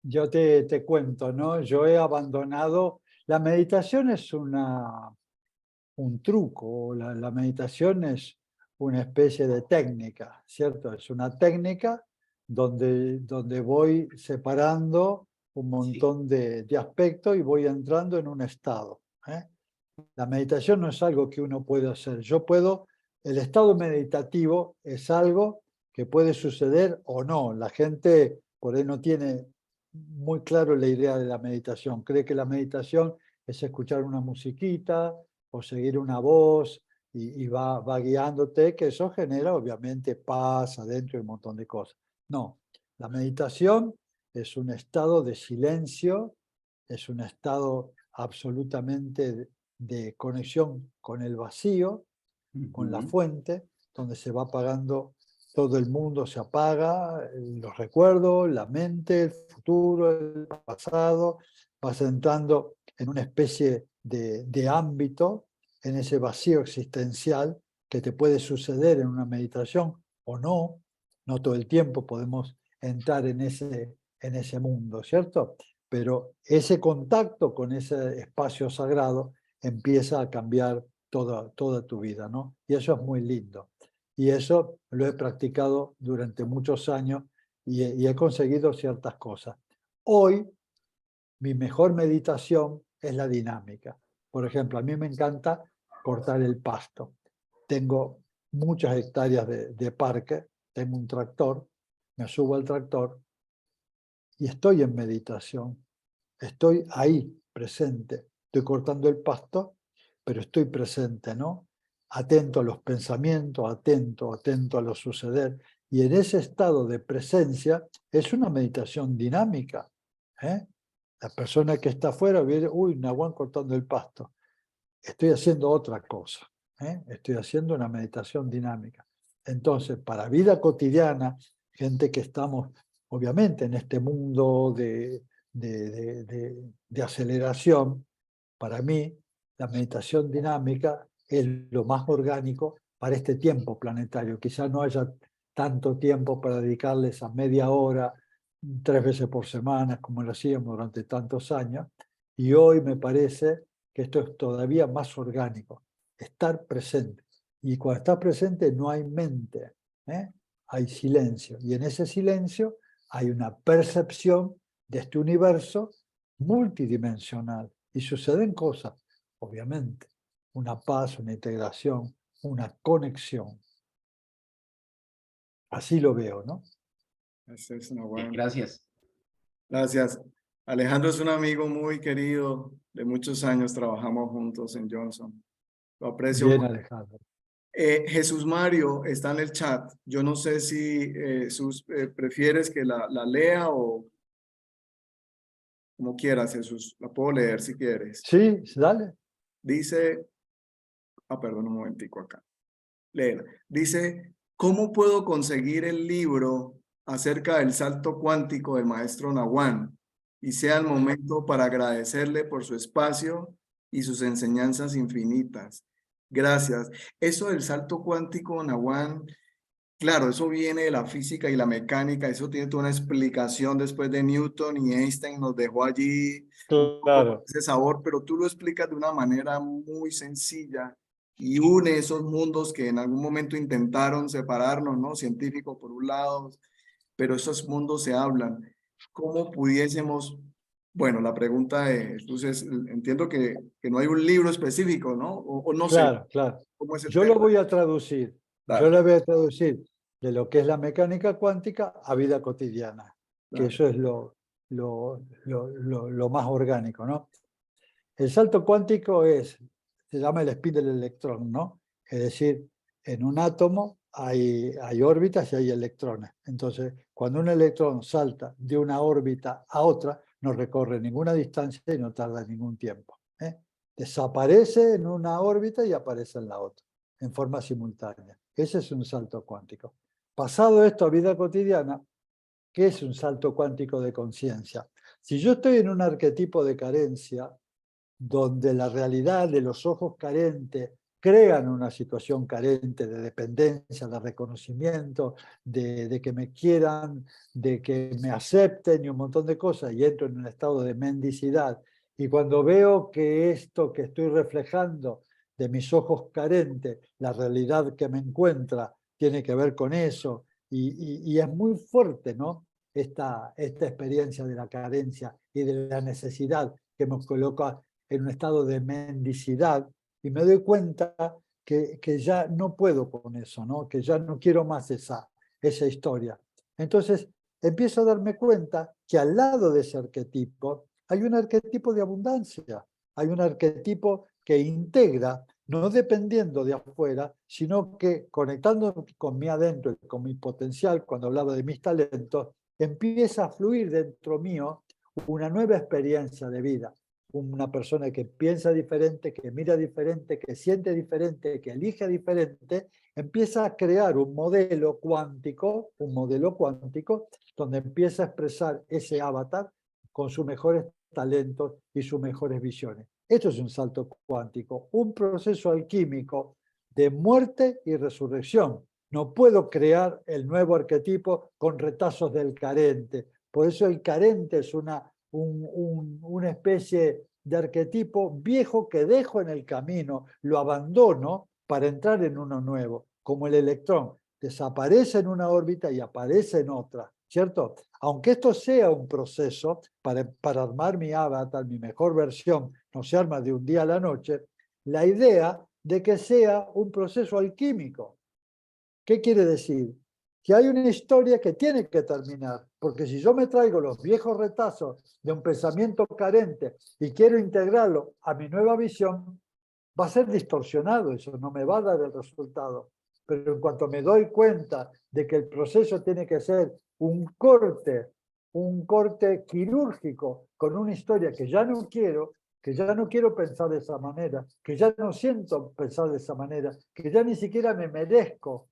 Speaker 2: Yo te cuento, ¿no? Yo he abandonado, la meditación es un truco, la meditación es una especie de técnica, ¿cierto? Es una técnica donde voy separando un
Speaker 3: Sí,
Speaker 2: montón de aspectos y voy entrando en un estado, ¿eh? La meditación no es algo que uno puede hacer. El estado meditativo es algo que puede suceder o no. La gente por ahí no tiene muy claro la idea de la meditación. Cree que la meditación es escuchar una musiquita o seguir una voz y va guiándote, que eso genera obviamente paz adentro y un montón de cosas. No, la meditación es un estado de silencio, es un estado absolutamente de conexión con el vacío, con la
Speaker 3: ujú,
Speaker 2: fuente, donde se va apagando, todo el mundo se apaga, los recuerdos, la mente, el futuro, el pasado, vas entrando en una especie de ámbito, en ese vacío existencial que te puede suceder en una meditación o no, no todo el tiempo podemos entrar en ese mundo, ¿cierto? Pero ese contacto con ese espacio sagrado empieza a cambiar toda tu vida, ¿no? Y eso es muy lindo. Y eso lo he practicado durante muchos años y he conseguido ciertas cosas. Hoy, mi mejor meditación es la dinámica. Por ejemplo, a mí me encanta cortar el pasto. Tengo muchas hectáreas de parque, tengo un tractor, me subo al tractor y estoy en meditación. Estoy ahí, presente. Estoy cortando el pasto, pero estoy presente, ¿no? Atento a los pensamientos, atento a lo suceder. Y en ese estado de presencia es una meditación dinámica, ¿eh? La persona que está afuera viene, uy, Nahuán cortando el pasto. Estoy haciendo otra cosa, ¿eh? Estoy haciendo una meditación dinámica. Entonces, para vida cotidiana, gente que estamos, obviamente, en este mundo de aceleración, para mí, la meditación dinámica es lo más orgánico para este tiempo planetario. Quizás no haya tanto tiempo para dedicarles a media hora, 3 veces por semana, como lo hacíamos durante tantos años. Y hoy me parece que esto es todavía más orgánico, estar presente. Y cuando estás presente no hay mente, ¿eh? Hay silencio. Y en ese silencio hay una percepción de este universo multidimensional. Y suceden cosas, obviamente. Una paz, una integración, una conexión. Así lo veo, ¿no?
Speaker 1: Ese es Nahuan.
Speaker 3: gracias.
Speaker 1: Gracias. Alejandro es un amigo muy querido, de muchos años trabajamos juntos en Johnson. Lo aprecio
Speaker 2: Bien,
Speaker 1: mucho.
Speaker 2: Alejandro.
Speaker 1: Jesús Mario está en el chat. Yo no sé si prefieres que la lea o como quieras, Jesús. La puedo leer si quieres.
Speaker 2: Sí, dale.
Speaker 1: Dice, perdón, un momentico acá. Léela. Dice, ¿cómo puedo conseguir el libro acerca del salto cuántico del maestro Naguán? Y sea el momento para agradecerle por su espacio y sus enseñanzas infinitas. Gracias. Eso del salto cuántico, Naguán, claro, eso viene de la física y la mecánica, eso tiene toda una explicación después de Newton y Einstein nos dejó allí un poco con
Speaker 2: Claro.
Speaker 1: ese sabor, pero tú lo explicas de una manera muy sencilla y une esos mundos que en algún momento intentaron separarnos, ¿no? Científico por un lado, pero esos mundos se hablan. ¿Cómo pudiésemos? Bueno, la pregunta es, entonces, entiendo que no hay un libro específico, ¿no? O no sé,
Speaker 2: Claro, claro.
Speaker 1: ¿cómo es el
Speaker 2: Yo lo
Speaker 1: tema?
Speaker 2: voy a traducir. Yo
Speaker 1: Dale,
Speaker 2: lo voy a traducir de lo que es la mecánica cuántica a vida cotidiana, que
Speaker 1: dale.
Speaker 2: eso es lo más orgánico, ¿no? El salto cuántico se llama el spin del electrón, ¿no? Es decir, en un átomo hay órbitas y hay electrones. Entonces, cuando un electrón salta de una órbita a otra, no recorre ninguna distancia y no tarda ningún tiempo. Desaparece en una órbita y aparece en la otra, en forma simultánea. Ese es un salto cuántico. Pasado esto a vida cotidiana, ¿qué es un salto cuántico de conciencia? Si yo estoy en un arquetipo de carencia, donde la realidad de los ojos carentes crean una situación carente de dependencia, de reconocimiento, de que me quieran, de que me acepten y un montón de cosas, y entro en un estado de mendicidad. Y cuando veo que esto que estoy reflejando de mis ojos carentes, la realidad que me encuentra, tiene que ver con eso, y es muy fuerte, ¿no? Esta experiencia de la carencia y de la necesidad que nos coloca en un estado de mendicidad, y me doy cuenta que ya no puedo con eso, ¿no? Que ya no quiero más esa historia. Entonces empiezo a darme cuenta que al lado de ese arquetipo hay un arquetipo de abundancia, hay un arquetipo que integra, no dependiendo de afuera, sino que conectando con mi adentro y con mi potencial, cuando hablaba de mis talentos, empieza a fluir dentro mío una nueva experiencia de vida. Una persona que piensa diferente, que mira diferente, que siente diferente, que elige diferente, empieza a crear un modelo cuántico, donde empieza a expresar ese avatar con sus mejores talentos y sus mejores visiones. Esto es un salto cuántico, un proceso alquímico de muerte y resurrección. No puedo crear el nuevo arquetipo con retazos del carente. Por eso el carente es una especie de arquetipo viejo que dejo en el camino, lo abandono para entrar en uno nuevo, como el electrón. Desaparece en una órbita y aparece en otra, ¿cierto? Aunque esto sea un proceso para armar mi avatar, mi mejor versión, no se arma de un día a la noche, la idea de que sea un proceso alquímico. ¿Qué quiere decir? Que hay una historia que tiene que terminar, porque si yo me traigo los viejos retazos de un pensamiento carente y quiero integrarlo a mi nueva visión, va a ser distorsionado, eso no me va a dar el resultado. Pero en cuanto me doy cuenta de que el proceso tiene que ser un corte quirúrgico con una historia que ya no quiero pensar de esa manera, que ya no siento pensar de esa manera, que ya ni siquiera me merezco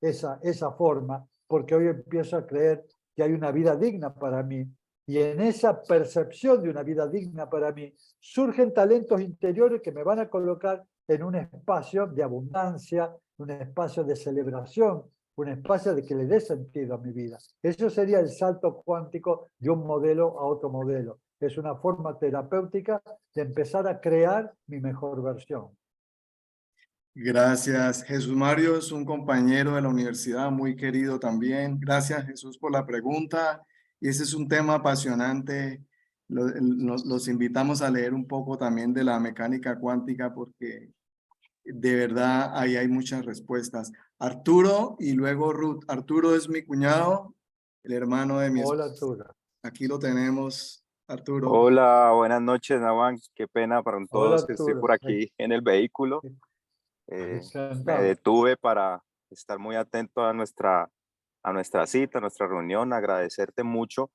Speaker 2: esa forma, porque hoy empiezo a creer que hay una vida digna para mí. Y en esa percepción de una vida digna para mí, surgen talentos interiores que me van a colocar en un espacio de abundancia, un espacio de celebración, un espacio de que le dé sentido a mi vida. Eso sería el salto cuántico de un modelo a otro modelo. Es una forma terapéutica de empezar a crear mi mejor versión.
Speaker 1: Gracias. Jesús Mario es un compañero de la universidad muy querido también. Gracias, Jesús, por la pregunta. Y ese es un tema apasionante. Los invitamos a leer un poco también de la mecánica cuántica porque de verdad ahí hay muchas respuestas. Arturo y luego Ruth. Arturo es mi cuñado, el hermano de mi esposa.
Speaker 2: Hola, Arturo.
Speaker 1: Aquí lo tenemos, Arturo.
Speaker 4: Hola, buenas noches, Nawan. Qué pena para
Speaker 2: Hola,
Speaker 4: todos que estoy por
Speaker 2: Arturo.
Speaker 4: aquí en el vehículo. Me
Speaker 2: Encantado.
Speaker 4: detuve para estar muy atento a nuestra cita, a nuestra reunión, agradecerte mucho.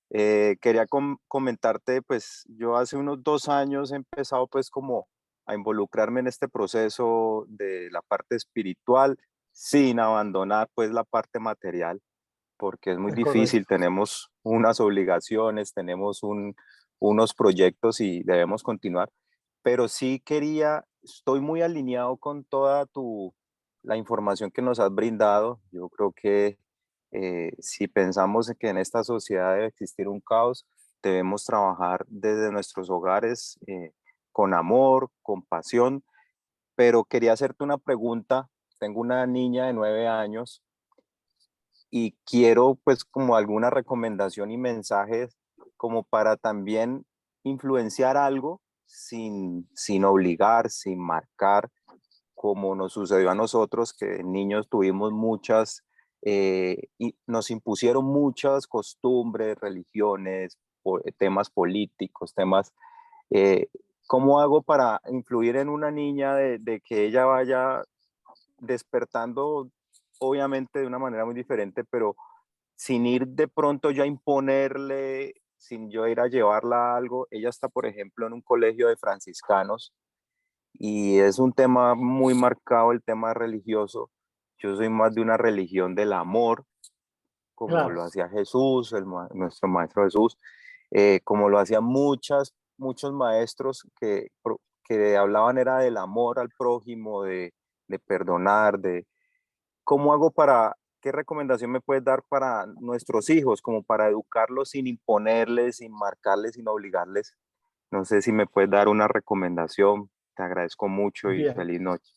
Speaker 4: Quería comentarte, pues yo hace unos 2 años he empezado pues como a involucrarme en este proceso de la parte espiritual sin abandonar pues la parte material, porque es muy
Speaker 2: Es
Speaker 4: difícil,
Speaker 2: correcto.
Speaker 4: tenemos unas obligaciones, tenemos unos proyectos y debemos continuar, pero sí estoy muy alineado con toda la información que nos has brindado. Yo creo que si pensamos que en esta sociedad debe existir un caos, debemos trabajar desde nuestros hogares con amor, con pasión, pero quería hacerte una pregunta. Tengo una niña de 9 años y quiero pues como alguna recomendación y mensajes como para también influenciar algo sin obligar, sin marcar, como nos sucedió a nosotros, que de niños tuvimos y nos impusieron muchas costumbres, religiones, temas políticos, temas. eh, ¿Cómo hago para influir en una niña de que ella vaya despertando, obviamente de una manera muy diferente, pero sin ir de pronto yo a imponerle, sin yo ir a llevarla a algo? Ella está, por ejemplo, en un colegio de franciscanos y es un tema muy marcado, el tema religioso. Yo soy más de una religión del amor, como
Speaker 2: Claro,
Speaker 4: lo hacía Jesús, nuestro maestro Jesús, como lo hacían muchos maestros que hablaban era del amor al prójimo, de perdonar, ¿cómo hago qué recomendación me puedes dar para nuestros hijos, como para educarlos sin imponerles, sin marcarles, sin obligarles? No sé si me puedes dar una recomendación. Te agradezco mucho y
Speaker 2: bien,
Speaker 4: feliz noche.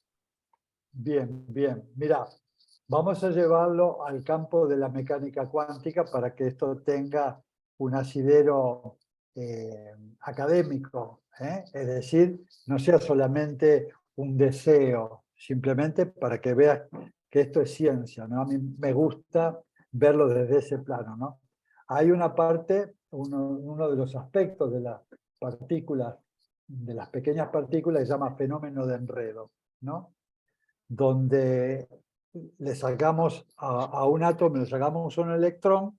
Speaker 2: bien, bien. Mira, vamos a llevarlo al campo de la mecánica cuántica para que esto tenga un asidero académico, ¿eh? Es decir, no sea solamente un deseo, simplemente para que veas que esto es ciencia, ¿no? A mí me gusta verlo desde ese plano, ¿no? Hay una parte, uno de los aspectos de las partículas, de las pequeñas partículas, se llama fenómeno de enredo, ¿no? Donde le sacamos a un átomo, le sacamos un electrón,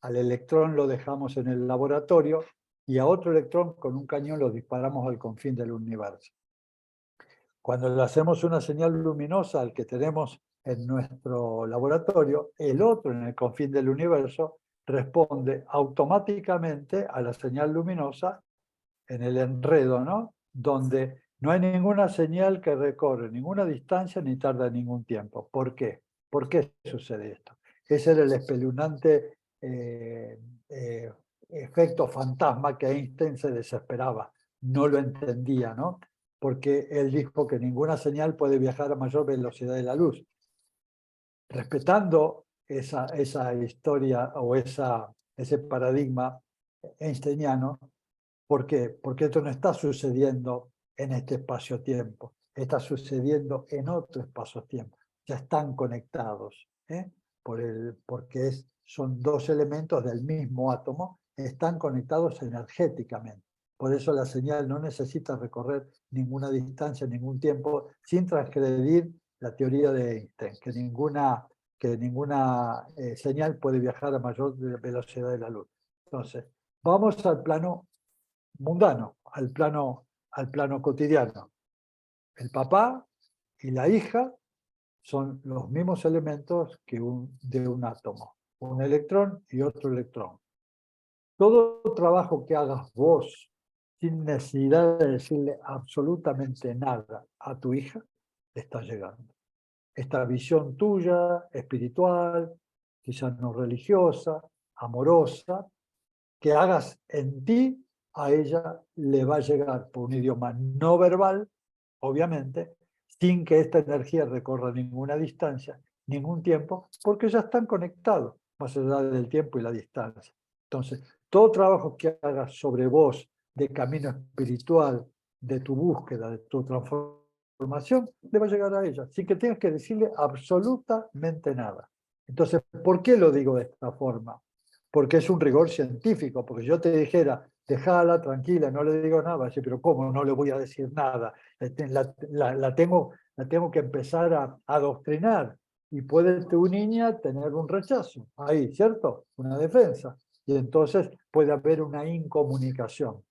Speaker 2: al electrón lo dejamos en el laboratorio y a otro electrón con un cañón lo disparamos al confín del universo. Cuando le hacemos una señal luminosa al que tenemos en nuestro laboratorio, el otro en el confín del universo responde automáticamente a la señal luminosa en el enredo, ¿no? Donde no hay ninguna señal que recorre ninguna distancia ni tarda ningún tiempo. ¿Por qué? ¿Por qué sucede esto? Ese era el espeluznante efecto fantasma que Einstein se desesperaba. No lo entendía, ¿no? Porque él dijo que ninguna señal puede viajar a mayor velocidad de la luz. Respetando esa historia o ese paradigma einsteiniano, ¿por qué? Porque esto no está sucediendo en este espacio-tiempo, está sucediendo en otro espacio-tiempo. Ya están conectados, ¿eh? Porque son dos elementos del mismo átomo, están conectados energéticamente. Por eso la señal no necesita recorrer ninguna distancia, ningún tiempo, sin transgredir la teoría de Einstein, que ninguna señal puede viajar a mayor velocidad de la luz. Entonces, vamos al plano mundano, al plano cotidiano. El papá y la hija son los mismos elementos de un átomo, un electrón y otro electrón. Todo trabajo que hagas vos sin necesidad de decirle absolutamente nada a tu hija, está llegando. Esta visión tuya, espiritual, quizás no religiosa, amorosa, que hagas en ti, a ella le va a llegar por un idioma no verbal, obviamente, sin que esta energía recorra ninguna distancia, ningún tiempo, porque ya están conectados, más allá del tiempo y la distancia. Entonces, todo trabajo que hagas sobre vos, de camino espiritual, de tu búsqueda, de tu transformación, le va a llegar a ella, sin que tengas que decirle absolutamente nada. Entonces, ¿por qué lo digo de esta forma? Porque es un rigor científico, porque yo te dijera, dejala tranquila, no le digo nada. Dice, pero ¿cómo no le voy a decir nada? La tengo que empezar a adoctrinar. Y puede tu niña tener un rechazo ahí, ¿cierto? Una defensa. Y entonces puede haber una incomunicación.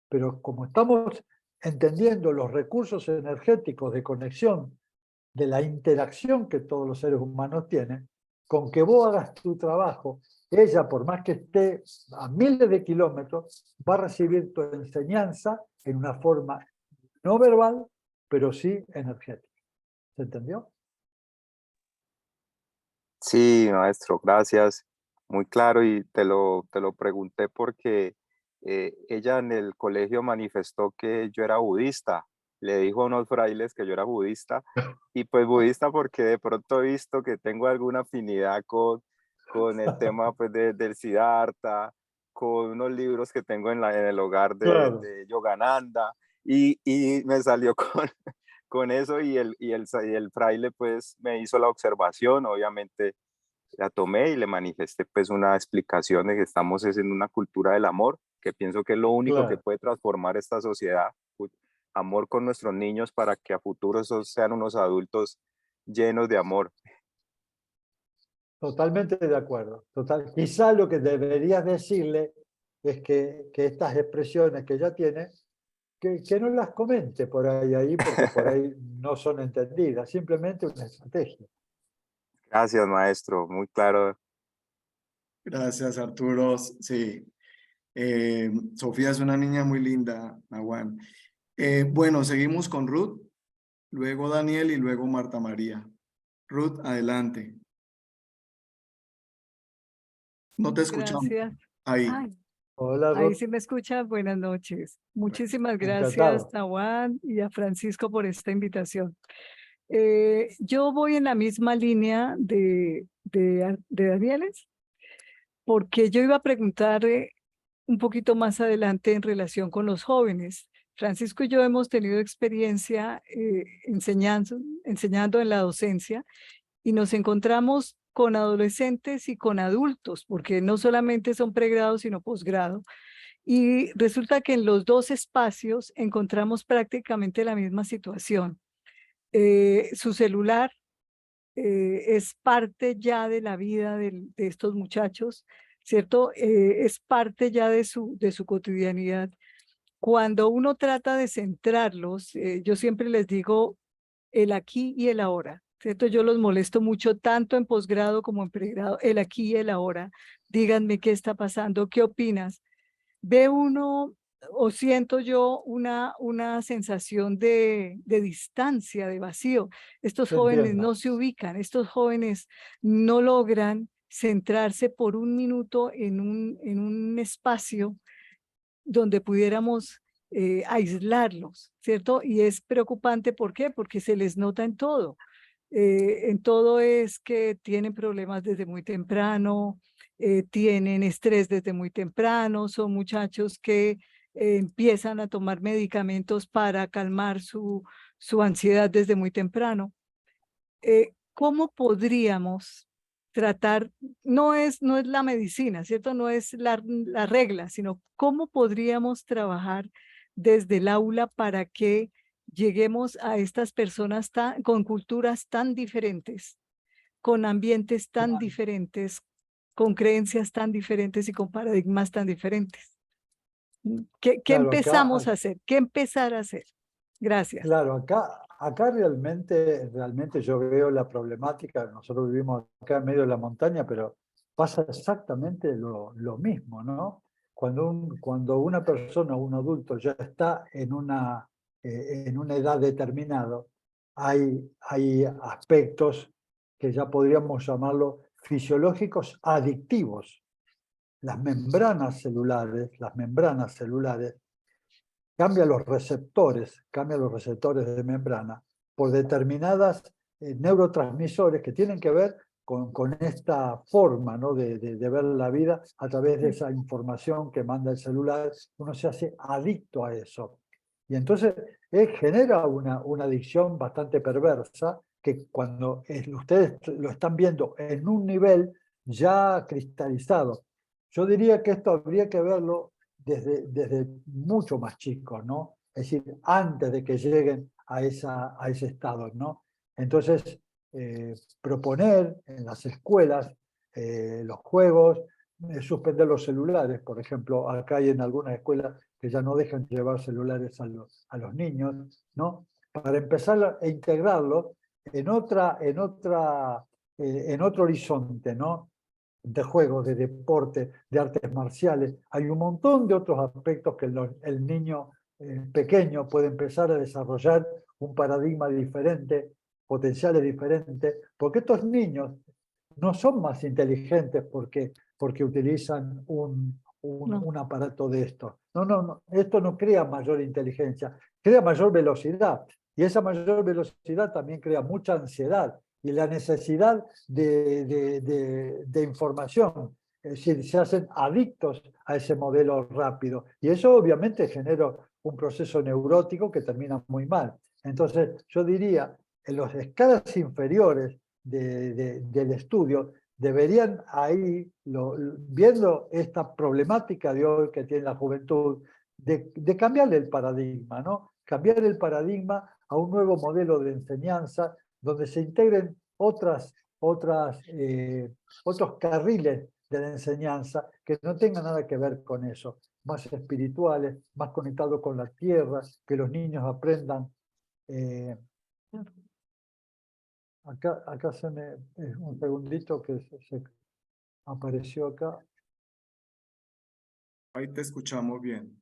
Speaker 2: Pero como estamos entendiendo los recursos energéticos de conexión, de la interacción que todos los seres humanos tienen, con que vos hagas tu trabajo, ella, por más que esté a miles de kilómetros, va a recibir tu enseñanza en una forma no verbal, pero sí energética. ¿Se entendió?
Speaker 4: Sí, maestro, gracias. Muy claro y te lo pregunté porque ella en el colegio manifestó que yo era budista. Le dijo a unos frailes que yo era budista y pues budista porque de pronto he visto que tengo alguna afinidad con el tema pues del Siddhartha, con unos libros que tengo en el hogar
Speaker 2: Claro.
Speaker 4: de Yogananda y me salió con eso y el fraile pues me hizo la observación, obviamente la tomé y le manifesté pues una explicación de que estamos es en una cultura del amor, que pienso que es lo único que
Speaker 2: Claro,
Speaker 4: puede transformar esta sociedad, amor con nuestros niños para que a futuro esos sean unos adultos llenos de amor.
Speaker 2: totalmente de acuerdo. Quizá lo que deberías decirle es que estas expresiones que ella tiene, que no las comente por ahí, porque por ahí no son entendidas, simplemente una estrategia.
Speaker 4: Gracias, maestro, muy claro.
Speaker 1: Gracias, Arturo. Sí, Sofía es una niña muy linda, Nahuan. Bueno, seguimos con Ruth, luego Daniel y luego Marta María. Ruth, adelante. No te escuchamos.
Speaker 5: Gracias.
Speaker 1: Ahí.
Speaker 5: Ay,
Speaker 2: Hola,
Speaker 5: ahí
Speaker 2: Ruth,
Speaker 5: sí me escucha. Buenas noches. Muchísimas gracias,
Speaker 2: encantado.
Speaker 5: Nahuan y a Francisco por esta invitación. Yo voy en la misma línea de Danieles, porque yo iba a preguntar un poquito más adelante en relación con los jóvenes. Francisco y yo hemos tenido experiencia enseñando en la docencia y nos encontramos con adolescentes y con adultos, porque no solamente son pregrado, sino posgrado. Y resulta que en los dos espacios encontramos prácticamente la misma situación. Su celular es parte ya de la vida de estos muchachos, ¿cierto? Es parte ya de su cotidianidad. Cuando uno trata de centrarlos, yo siempre les digo el aquí y el ahora, ¿cierto? Yo los molesto mucho tanto en posgrado como en pregrado, el aquí y el ahora. Díganme qué está pasando, qué opinas. Ve uno o siento yo una sensación de distancia, de vacío. Estos
Speaker 2: Te
Speaker 5: jóvenes
Speaker 2: entiendo.
Speaker 5: no se ubican, estos jóvenes no logran centrarse por un minuto en un espacio donde pudiéramos aislarlos, ¿cierto? Y es preocupante, ¿por qué? Porque se les nota en todo es que tienen problemas desde muy temprano, tienen estrés desde muy temprano, son muchachos que empiezan a tomar medicamentos para calmar su ansiedad desde muy temprano. ¿Cómo podríamos tratar, no es la medicina, ¿cierto? No es la regla, sino cómo podríamos trabajar desde el aula para que lleguemos a estas personas con culturas tan diferentes, con ambientes tan diferentes, con creencias tan diferentes y con paradigmas tan diferentes? ¿Qué
Speaker 2: Claro,
Speaker 5: empezamos a hacer? ¿Qué empezar a hacer? Gracias.
Speaker 2: claro, acá realmente yo veo la problemática. Nosotros vivimos acá en medio de la montaña, pero pasa exactamente lo mismo, ¿no? Cuando una persona, un adulto, ya está en una edad determinada, hay aspectos que ya podríamos llamarlo fisiológicos adictivos. Las membranas celulares cambia los receptores de membrana por determinadas neurotransmisores que tienen que ver con esta forma, ¿no? de ver la vida a través de esa información que manda el celular. Uno se hace adicto a eso. Y entonces genera una adicción bastante perversa que cuando ustedes lo están viendo en un nivel ya cristalizado. Yo diría que esto habría que verlo desde mucho más chicos, ¿no? Es decir, antes de que lleguen a ese estado, ¿no? Entonces, proponer en las escuelas los juegos, suspender los celulares, por ejemplo, acá hay en algunas escuelas que ya no dejan llevar celulares a los niños, ¿no? Para empezar a integrarlo en otro horizonte, ¿no? De juegos, de deporte, de artes marciales. Hay un montón de otros aspectos que el niño pequeño puede empezar a desarrollar un paradigma diferente, potenciales diferentes, porque estos niños no son más inteligentes porque utilizan un aparato de esto. No, esto no crea mayor inteligencia, crea mayor velocidad. Y esa mayor velocidad también crea mucha ansiedad y la necesidad de información. Es decir, se hacen adictos a ese modelo rápido. Y eso obviamente genera un proceso neurótico que termina muy mal. Entonces, yo diría, en las escalas inferiores del estudio, deberían ahí, viendo esta problemática de hoy que tiene la juventud, de cambiarle el paradigma, ¿no? Cambiar el paradigma a un nuevo modelo de enseñanza donde se integren otros carriles de la enseñanza que no tengan nada que ver con eso, más espirituales, más conectados con la tierra, que los niños aprendan. Acá se me... un segundito que se apareció acá.
Speaker 1: Ahí te escuchamos bien.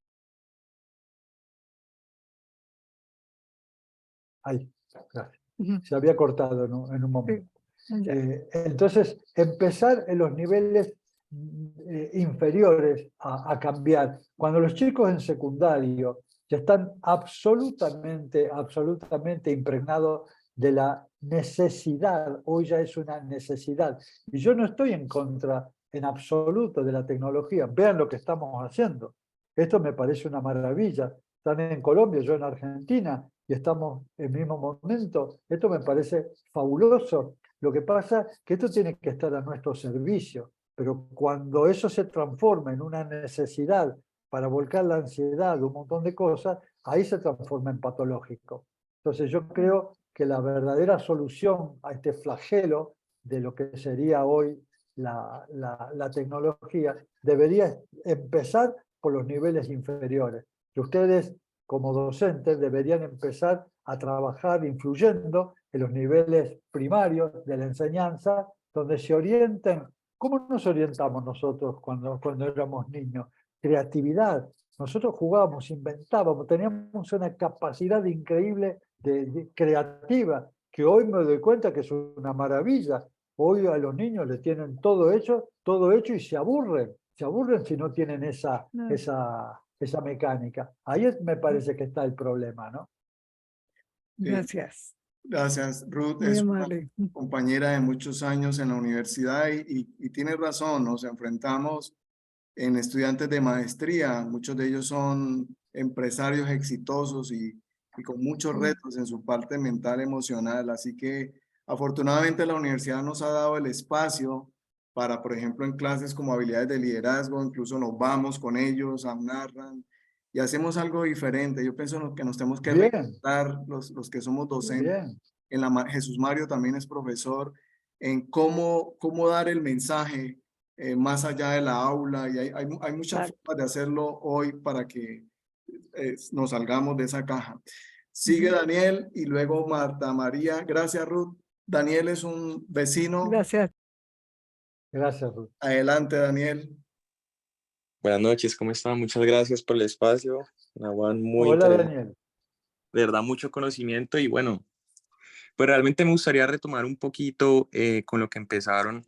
Speaker 2: Ahí, gracias.
Speaker 5: Ujú.
Speaker 2: Se había cortado en un momento.
Speaker 5: Ya.
Speaker 2: Entonces, empezar en los niveles inferiores a cambiar. Cuando los chicos en secundario ya están absolutamente impregnados de la necesidad, hoy ya es una necesidad. Y yo no estoy en contra en absoluto de la tecnología. Vean lo que estamos haciendo. Esto me parece una maravilla. Están en Colombia, yo en Argentina, y estamos en el mismo momento. Esto me parece fabuloso. Lo que pasa es que esto tiene que estar a nuestro servicio, pero cuando eso se transforma en una necesidad para volcar la ansiedad, un montón de cosas, ahí se transforma en patológico. Entonces yo creo que la verdadera solución a este flagelo de lo que sería hoy la tecnología debería empezar por los niveles inferiores. Que ustedes como docentes deberían empezar a trabajar influyendo en los niveles primarios de la enseñanza, donde se orienten. ¿Cómo nos orientamos nosotros cuando éramos niños? Creatividad. Nosotros jugábamos, inventábamos, teníamos una capacidad increíble creativa, que hoy me doy cuenta que es una maravilla. Hoy a los niños les tienen todo hecho y se aburren si no tienen esa mecánica. Ahí me parece que está el problema, ¿no?
Speaker 5: Gracias.
Speaker 1: Gracias, Ruth.
Speaker 5: Muy
Speaker 1: Es una
Speaker 5: amable.
Speaker 1: compañera de muchos años en la universidad y tiene razón, nos enfrentamos en estudiantes de maestría. Muchos de ellos son empresarios exitosos y con muchos retos en su parte mental, emocional. Así que afortunadamente la universidad nos ha dado el espacio para, por ejemplo, en clases como habilidades de liderazgo, incluso nos vamos con ellos a narran y hacemos algo diferente. Yo pienso que nos tenemos que
Speaker 2: Bien,
Speaker 1: reinventar los que somos docentes.
Speaker 2: bien.
Speaker 1: Jesús Mario también es profesor en cómo dar el mensaje más allá de la aula y hay muchas
Speaker 5: Claro.
Speaker 1: formas de hacerlo hoy para que nos salgamos de esa caja. Sigue Daniel y luego Marta María. Gracias, Ruth. Daniel es un vecino.
Speaker 5: Gracias.
Speaker 2: Gracias, Ruth.
Speaker 1: Adelante, Daniel.
Speaker 6: Buenas noches, ¿cómo están? Muchas gracias por el espacio. Nahuan, muy
Speaker 2: Hola,
Speaker 6: interesante.
Speaker 2: Daniel.
Speaker 6: De verdad, mucho conocimiento y bueno, pues realmente me gustaría retomar un poquito con lo que empezaron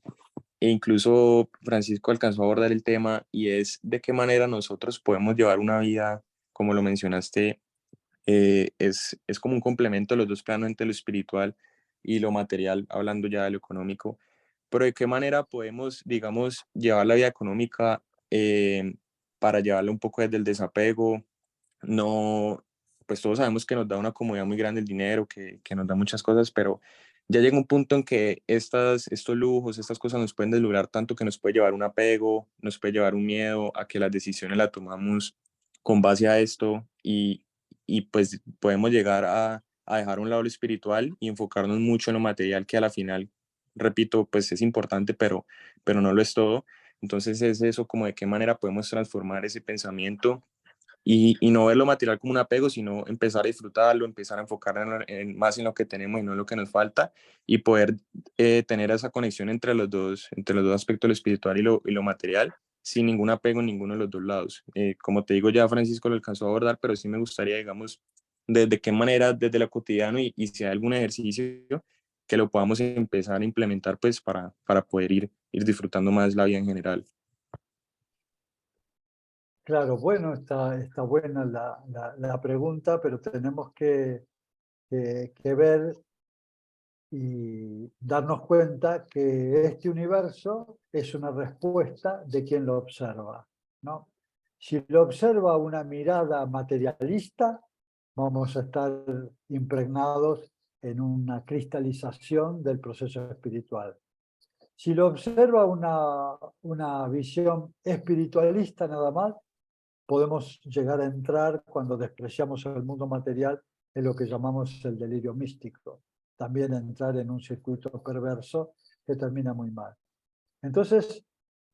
Speaker 6: e incluso Francisco alcanzó a abordar el tema y es de qué manera nosotros podemos llevar una vida, como lo mencionaste, es como un complemento de los dos planos entre lo espiritual y lo material, hablando ya de lo económico, pero de qué manera podemos, digamos, llevar la vida económica para llevarla un poco desde el desapego. No, pues todos sabemos que nos da una comodidad muy grande el dinero, que nos da muchas cosas, pero ya llega un punto en que estos lujos, estas cosas nos pueden deslumbrar tanto que nos puede llevar un apego, nos puede llevar un miedo a que las decisiones las tomamos con base a esto y pues podemos llegar a dejar a un lado lo espiritual y enfocarnos mucho en lo material, que a la final, repito, pues es importante, pero no lo es todo. Entonces es eso, como de qué manera podemos transformar ese pensamiento y no ver lo material como un apego, sino empezar a disfrutarlo, empezar a enfocar más en lo que tenemos y no en lo que nos falta, y poder tener esa conexión entre los dos aspectos, lo espiritual y lo material, sin ningún apego en ninguno de los dos lados. Como te digo, ya Francisco lo alcanzó a abordar, pero sí me gustaría, digamos, desde qué manera, desde lo cotidiano y si hay algún ejercicio que lo podamos empezar a implementar, pues para poder ir disfrutando más la vida en general.
Speaker 2: Claro, bueno, está buena la pregunta, pero tenemos que ver y darnos cuenta que este universo es una respuesta de quien lo observa, ¿no? Si lo observa una mirada materialista, vamos a estar impregnados en una cristalización del proceso espiritual. Si lo observa una visión espiritualista nada más, podemos llegar a entrar, cuando despreciamos el mundo material, en lo que llamamos el delirio místico. También entrar en un circuito perverso que termina muy mal. Entonces,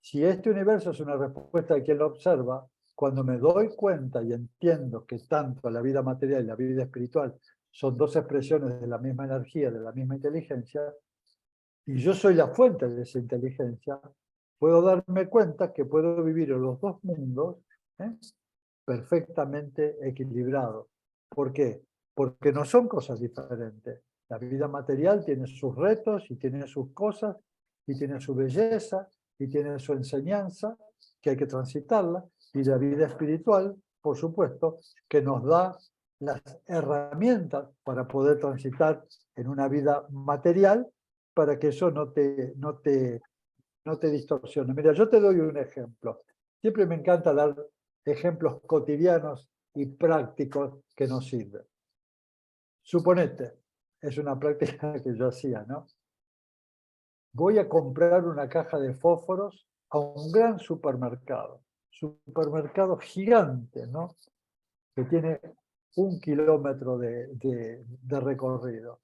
Speaker 2: si este universo es una respuesta de quien lo observa, cuando me doy cuenta y entiendo que tanto la vida material y la vida espiritual son dos expresiones de la misma energía, de la misma inteligencia, y yo soy la fuente de esa inteligencia, puedo darme cuenta que puedo vivir en los dos mundos, ¿eh?, perfectamente equilibrados. ¿Por qué? Porque no son cosas diferentes. La vida material tiene sus retos y tiene sus cosas y tiene su belleza y tiene su enseñanza, que hay que transitarla, y la vida espiritual, por supuesto, que nos da las herramientas para poder transitar en una vida material, para que eso no te distorsione. Mira, yo te doy un ejemplo. Siempre me encanta dar ejemplos cotidianos y prácticos que nos sirven. Suponete, es una práctica que yo hacía, ¿no? Voy a comprar una caja de fósforos a un gran supermercado gigante, ¿no?, que tiene 1 kilómetro de recorrido.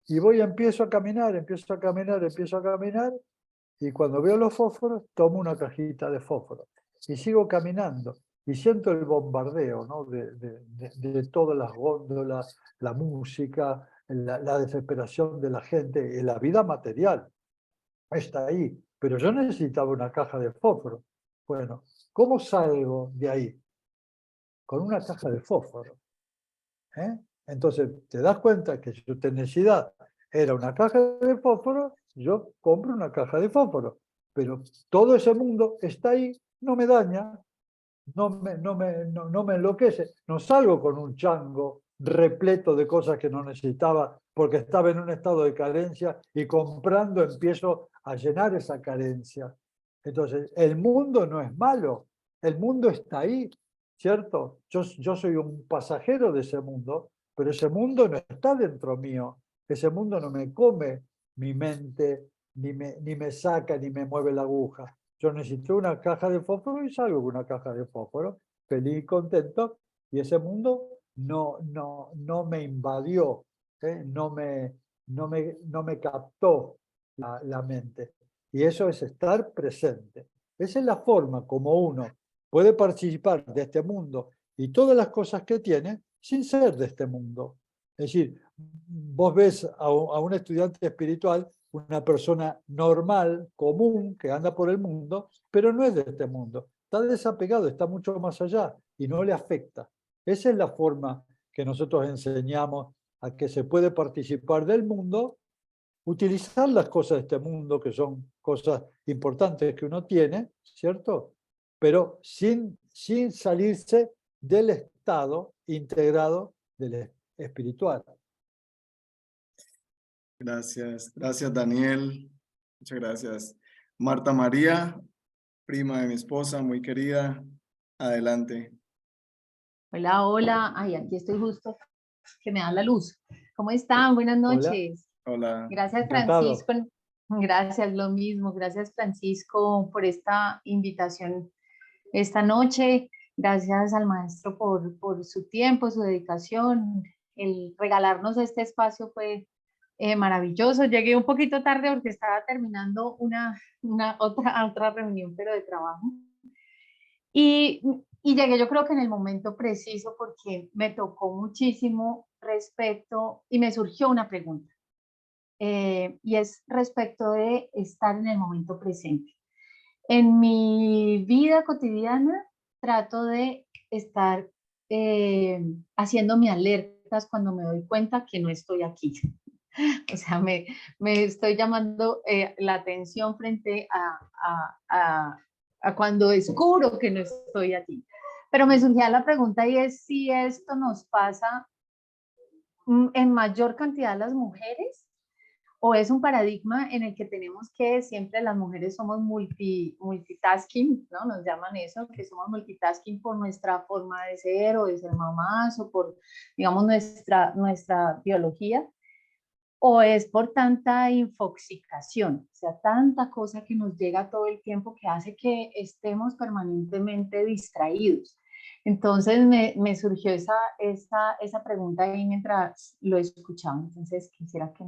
Speaker 2: Y empiezo a caminar, y cuando veo los fósforos, tomo una cajita de fósforos y sigo caminando y siento el bombardeo, ¿no?, de todas las góndolas, la música, la desesperación de la gente, la vida material está ahí, pero yo necesitaba una caja de fósforos. Bueno, ¿cómo salgo de ahí? Con una caja de fósforos, ¿eh? Entonces, te das cuenta que su necesidad era una caja de fósforo, yo compro una caja de fósforo, pero todo ese mundo está ahí, no me daña, no me enloquece, no salgo con un chango repleto de cosas que no necesitaba porque estaba en un estado de carencia y comprando empiezo a llenar esa carencia. Entonces, el mundo no es malo, el mundo está ahí, ¿cierto? Yo soy un pasajero de ese mundo, pero ese mundo no está dentro mío, ese mundo no me come mi mente, ni me saca, ni me mueve la aguja. Yo necesito una caja de fósforo y salgo con una caja de fósforo, feliz y contento, y ese mundo no me invadió, ¿eh? no me captó la mente. Y eso es estar presente. Esa es la forma como uno puede participar de este mundo y todas las cosas que tiene sin ser de este mundo. Es decir, vos ves a un estudiante espiritual, una persona normal, común, que anda por el mundo, pero no es de este mundo. Está desapegado, está mucho más allá y no le afecta. Esa es la forma que nosotros enseñamos a que se puede participar del mundo, utilizar las cosas de este mundo, que son cosas importantes que uno tiene, ¿cierto? Pero sin salirse del estado integrado del espiritual.
Speaker 1: Gracias, gracias Daniel, muchas gracias. Marta María, prima de mi esposa, muy querida, adelante.
Speaker 7: Hola, hola. Ay, aquí estoy justo, que me da la luz. ¿Cómo están? Buenas
Speaker 2: Hola.
Speaker 7: noches.
Speaker 1: Hola.
Speaker 7: Gracias,
Speaker 2: Encantado.
Speaker 7: Francisco. Gracias, lo mismo. Gracias, Francisco, por esta invitación esta noche. Gracias al maestro por su tiempo, su dedicación. El regalarnos este espacio fue maravilloso. Llegué un poquito tarde porque estaba terminando otra reunión, pero de trabajo. Y llegué yo creo que en el momento preciso porque me tocó muchísimo respecto y me surgió una pregunta. Y es respecto de estar en el momento presente. En mi vida cotidiana trato de estar haciéndome alertas cuando me doy cuenta que no estoy aquí. O sea, me estoy llamando la atención frente a cuando descubro que no estoy aquí. Pero me surgía la pregunta y es si esto nos pasa en mayor cantidad a las mujeres o es un paradigma en el que tenemos que siempre las mujeres somos multitasking, ¿no? Nos llaman eso, que somos multitasking por nuestra forma de ser o de ser mamás o por, digamos, nuestra biología, o es por tanta infoxicación, o sea, tanta cosa que nos llega todo el tiempo que hace que estemos permanentemente distraídos. Entonces me surgió esa pregunta ahí mientras lo escuchaba, entonces quisiera que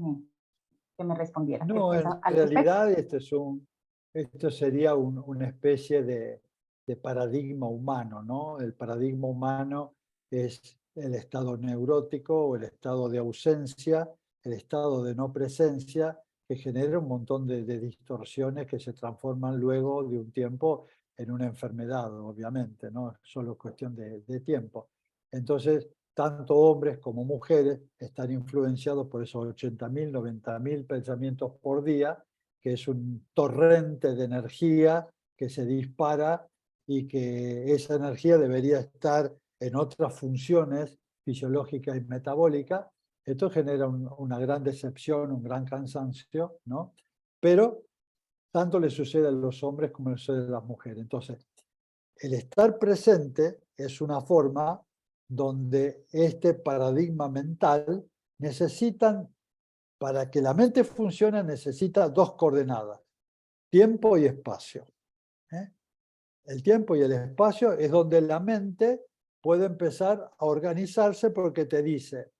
Speaker 7: me respondiera.
Speaker 2: No, en
Speaker 7: Al respecto.
Speaker 2: realidad esto sería una especie de paradigma humano, ¿no? El paradigma humano es el estado neurótico o el estado de ausencia, el estado de no presencia, que genera un montón de distorsiones que se transforman luego de un tiempo en una enfermedad, obviamente, ¿no? Es solo cuestión de tiempo. Entonces, tanto hombres como mujeres están influenciados por esos 80.000, 90.000 pensamientos por día, que es un torrente de energía que se dispara y que esa energía debería estar en otras funciones fisiológicas y metabólicas. Esto genera una gran decepción, un gran cansancio, ¿no? Pero tanto le sucede a los hombres como le sucede a las mujeres. Entonces, el estar presente es una forma donde este paradigma mental para que la mente funcione, necesita dos coordenadas, tiempo y espacio. El tiempo y el espacio es donde la mente puede empezar a organizarse porque te dice,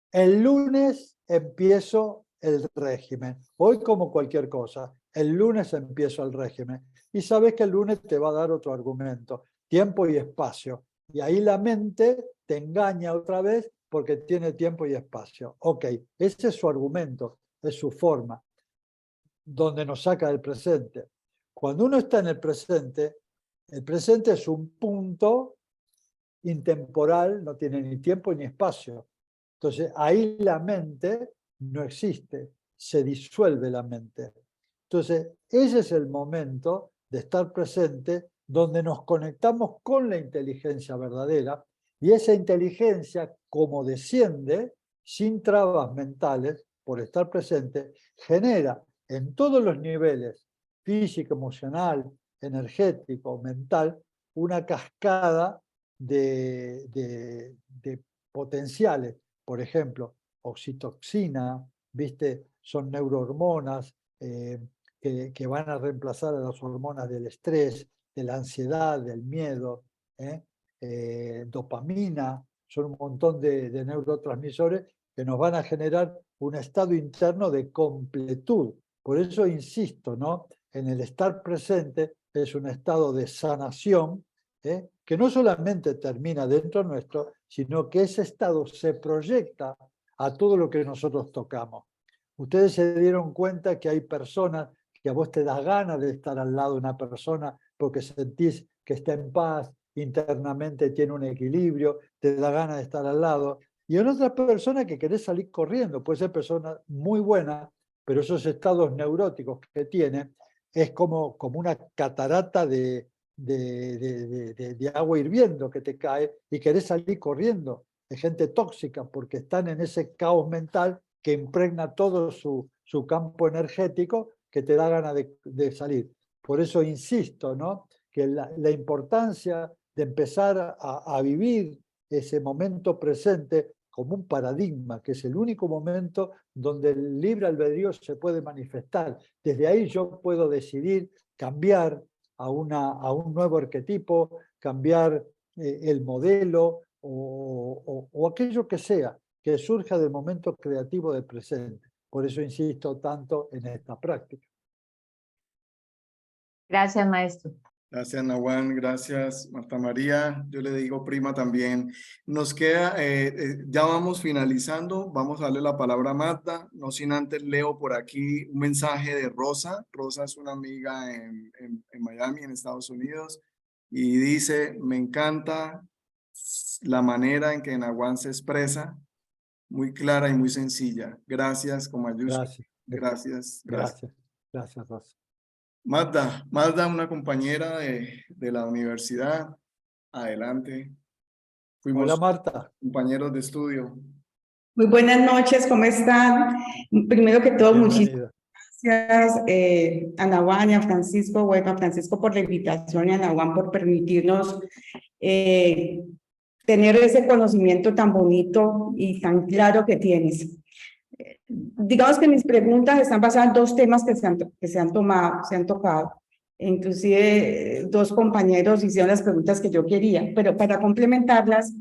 Speaker 2: el lunes empiezo el régimen, hoy como cualquier cosa, el lunes empiezo el régimen y sabes que el lunes te va a dar otro argumento, tiempo y espacio. Y ahí la mente te engaña otra vez porque tiene tiempo y espacio. Ok, ese es su argumento, es su forma, donde nos saca del presente. Cuando uno está en el presente es un punto intemporal, no tiene ni tiempo ni espacio. Entonces ahí la mente no existe, se disuelve la mente. Entonces ese es el momento de estar presente donde nos conectamos con la inteligencia verdadera y esa inteligencia, como desciende sin trabas mentales por estar presente, genera en todos los niveles, físico, emocional, energético, mental, una cascada de potenciales. Por ejemplo, oxitoxina, ¿viste? Son neurohormonas que van a reemplazar a las hormonas del estrés, de la ansiedad, del miedo, dopamina, son un montón de neurotransmisores que nos van a generar un estado interno de completud. Por eso insisto, ¿no? En el estar presente es un estado de sanación, que no solamente termina dentro nuestro, sino que ese estado se proyecta a todo lo que nosotros tocamos. Ustedes se dieron cuenta que hay personas que a vos te da ganas de estar al lado de una persona porque sentís que está en paz, internamente tiene un equilibrio, te da ganas de estar al lado. Y en otras personas que querés salir corriendo, puede ser persona muy buena, pero esos estados neuróticos que tiene es como una catarata de agua hirviendo que te cae y querés salir corriendo. De gente tóxica porque están en ese caos mental que impregna todo su campo energético que te da ganas de salir. Por eso insisto, ¿no? Que la importancia de empezar a vivir ese momento presente como un paradigma, que es el único momento donde el libre albedrío se puede manifestar. Desde ahí yo puedo decidir cambiar a un nuevo arquetipo, cambiar el modelo o aquello que sea, que surja del momento creativo del presente. Por eso insisto tanto en esta práctica.
Speaker 7: Gracias, maestro.
Speaker 1: Gracias, Nahuan. Gracias, Marta María. Yo le digo prima también. Nos queda, ya vamos finalizando. Vamos a darle la palabra a Marta. No sin antes leo por aquí un mensaje de Rosa. Rosa es una amiga en Miami, en Estados Unidos. Y dice, me encanta la manera en que Nahuan se expresa. Muy clara y muy sencilla. Gracias, con mayúsculas.
Speaker 2: Gracias.
Speaker 1: Gracias.
Speaker 2: Gracias, Rosa.
Speaker 1: Magda, una compañera de la universidad. Adelante.
Speaker 2: Hola,
Speaker 1: Fuimos
Speaker 2: Marta.
Speaker 1: compañeros de estudio.
Speaker 8: Muy buenas noches, ¿cómo están? Primero que todo, muchísimas
Speaker 2: Bienvenida.
Speaker 8: gracias a Nahuan y a Francisco, bueno, a Francisco por la invitación y a Nahuan por permitirnos tener ese conocimiento tan bonito y tan claro que tienes. Digamos que mis preguntas están basadas en dos temas que se han tocado. Inclusive dos compañeros hicieron las preguntas que yo quería, pero para complementarlas,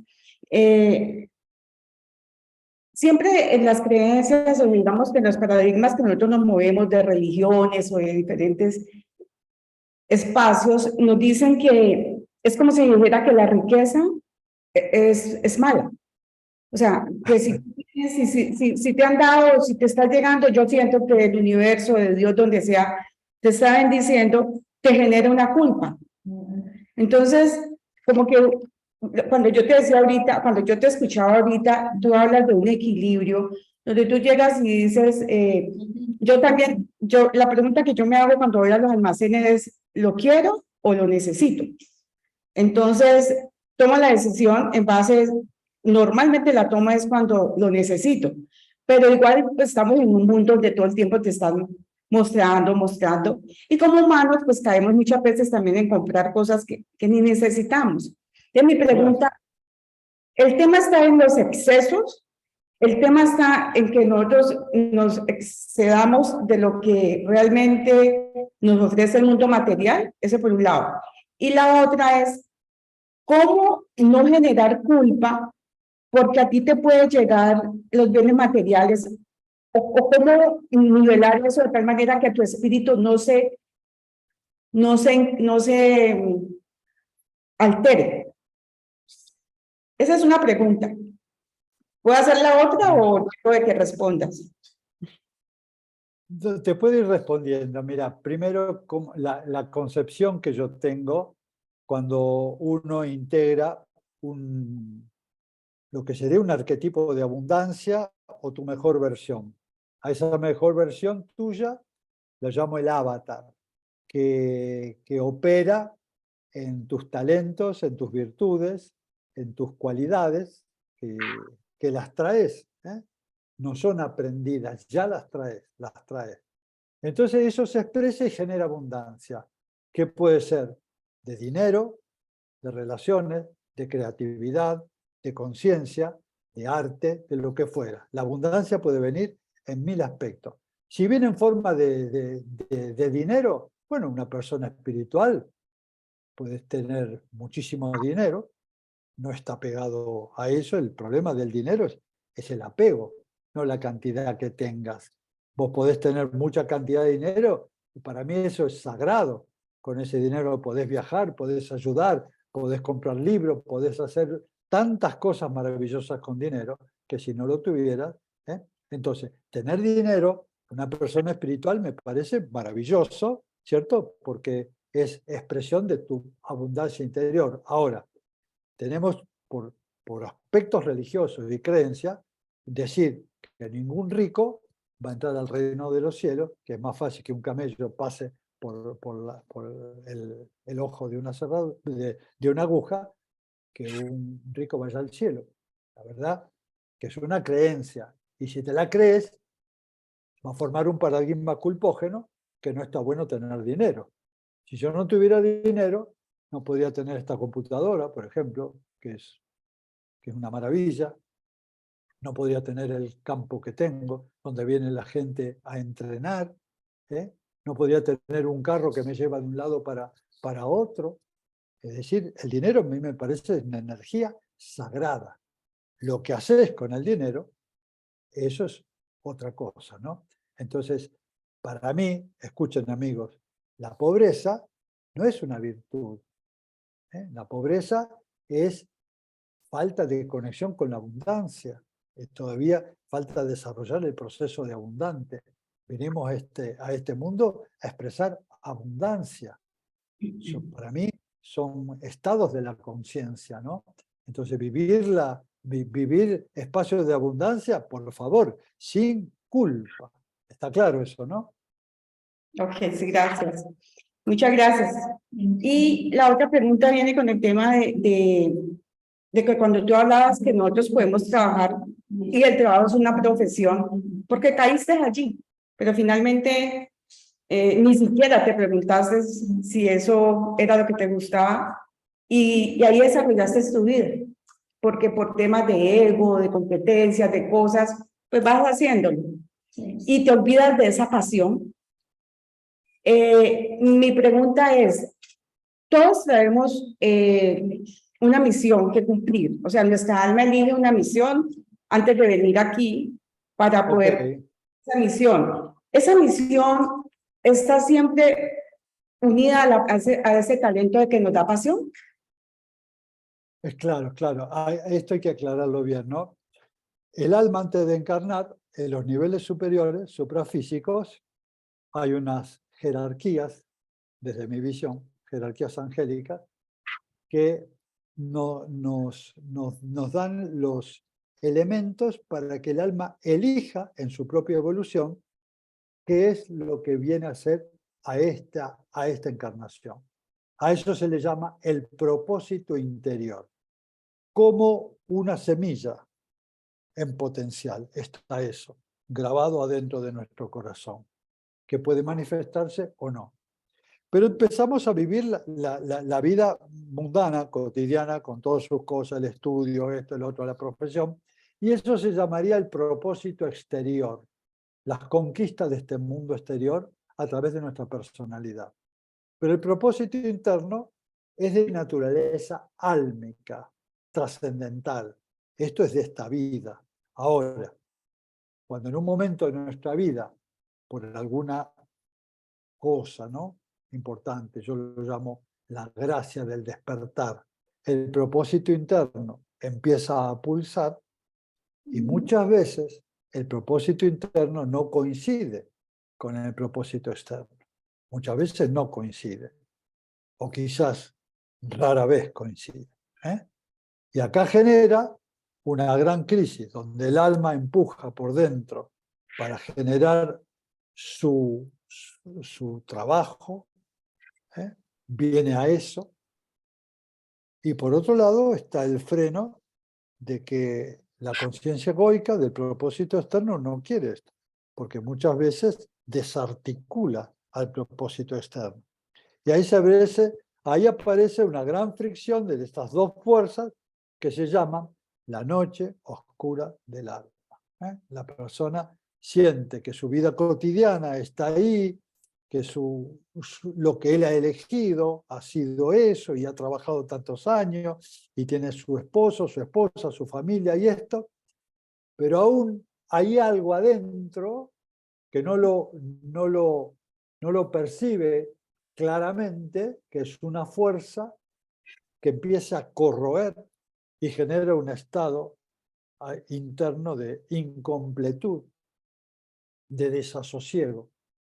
Speaker 8: siempre en las creencias o digamos que en los paradigmas que nosotros nos movemos de religiones o de diferentes espacios, nos dicen que es como si dijera que la riqueza es mala. O sea, que si te han dado, si te está llegando, yo siento que el universo, de Dios, donde sea, te está bendiciendo, te genera una culpa. Entonces, como que cuando yo te decía ahorita, cuando yo te escuchaba ahorita, tú hablas de un equilibrio, donde tú llegas y dices, la pregunta que yo me hago cuando voy a los almacenes es, ¿lo quiero o lo necesito? Entonces, tomo la decisión en base, normalmente la toma es cuando lo necesito, pero igual pues, estamos en un mundo donde todo el tiempo te están mostrando, y como humanos pues caemos muchas veces también en comprar cosas que ni necesitamos. Entonces mi pregunta, ¿el tema está en los excesos? ¿El tema está en que nosotros nos excedamos de lo que realmente nos ofrece el mundo material? Ese por un lado. Y la otra es, ¿cómo no generar culpa porque a ti te pueden llegar los bienes materiales? ¿O cómo nivelar eso de tal manera que tu espíritu no se altere? Esa es una pregunta. ¿Puedo hacer la otra o tengo de que respondas?
Speaker 2: Te puedo ir respondiendo. Mira, primero la concepción que yo tengo cuando uno integra lo que sería un arquetipo de abundancia o tu mejor versión. A esa mejor versión tuya la llamo el avatar, que opera en tus talentos, en tus virtudes, en tus cualidades, que las traes, ¿eh? No son aprendidas, ya las traes. Entonces eso se expresa y genera abundancia, que puede ser de dinero, de relaciones, de creatividad, de conciencia, de arte, de lo que fuera. La abundancia puede venir en 1000 aspectos. Si viene en forma de dinero, bueno, una persona espiritual puede tener muchísimo dinero, no está pegado a eso. El problema del dinero es el apego, no la cantidad que tengas. Vos podés tener mucha cantidad de dinero y para mí eso es sagrado. Con ese dinero podés viajar, podés ayudar, podés comprar libros, podés hacer tantas cosas maravillosas con dinero que si no lo tuvieras, ¿eh? Entonces, tener dinero, una persona espiritual me parece maravilloso, ¿cierto? Porque es expresión de tu abundancia interior. Ahora, tenemos por aspectos religiosos y creencia, decir que ningún rico va a entrar al reino de los cielos, que es más fácil que un camello pase por el ojo de una aguja, que un rico vaya al cielo. La verdad que es una creencia. Y si te la crees, va a formar un paradigma culpógeno que no está bueno tener dinero. Si yo no tuviera dinero, no podría tener esta computadora, por ejemplo, que es una maravilla. no podría tener el campo que tengo, donde viene la gente a entrenar, ¿eh? No podría tener un carro que me lleva de un lado para otro. Es decir, el dinero a mí me parece una energía sagrada. Lo que haces con el dinero, eso es otra cosa, ¿no? Entonces, para mí, escuchen amigos, la pobreza no es una virtud, ¿eh? La pobreza es falta de conexión con la abundancia. Todavía falta desarrollar el proceso de abundante. Venimos a este mundo a expresar abundancia. Para mí son estados de la conciencia, ¿no? Entonces vivir espacios de abundancia, por favor, sin culpa. Está claro eso, ¿no?
Speaker 8: Ok, sí, gracias. Muchas gracias. Y la otra pregunta viene con el tema de que cuando tú hablabas que nosotros podemos trabajar y el trabajo es una profesión, porque caíste allí, pero finalmente ni siquiera te preguntaste si eso era lo que te gustaba y ahí desarrollaste tu vida, porque por temas de ego, de competencias, de cosas, pues vas haciéndolo y te olvidas de esa pasión. Mi pregunta es, todos traemos una misión que cumplir, o sea, nuestra alma elige una misión antes de venir aquí para poder esa misión está siempre unida a ese talento de que nos da pasión.
Speaker 2: Es claro, claro. Esto hay que aclararlo bien, ¿no? El alma antes de encarnar, en los niveles superiores, suprafísicos, hay unas jerarquías, desde mi visión, jerarquías angélicas, que nos dan los elementos para que el alma elija en su propia evolución qué es lo que viene a ser a esta encarnación. A eso se le llama el propósito interior. Como una semilla en potencial está eso, grabado adentro de nuestro corazón, que puede manifestarse o no. Pero empezamos a vivir la vida mundana, cotidiana, con todas sus cosas, el estudio, esto, el otro, la profesión, y eso se llamaría el propósito exterior, las conquistas de este mundo exterior a través de nuestra personalidad. Pero el propósito interno es de naturaleza álmica, trascendental. Esto es de esta vida. Ahora, cuando en un momento de nuestra vida, por alguna cosa, ¿no?, importante, yo lo llamo la gracia del despertar, el propósito interno empieza a pulsar y muchas veces el propósito interno no coincide con el propósito externo. Muchas veces no coincide, o quizás rara vez coincide, ¿eh? Y acá genera una gran crisis donde el alma empuja por dentro para generar su trabajo, ¿eh? Viene a eso. Y por otro lado está el freno de que la conciencia egoica del propósito externo no quiere esto, porque muchas veces desarticula al propósito externo. Y ahí aparece una gran fricción de estas dos fuerzas que se llaman la noche oscura del alma, ¿eh? La persona siente que su vida cotidiana está ahí, que lo que él ha elegido ha sido eso y ha trabajado tantos años y tiene su esposo, su esposa, su familia y esto, pero aún hay algo adentro que no lo percibe claramente, que es una fuerza que empieza a corroer y genera un estado interno de incompletud, de desasosiego.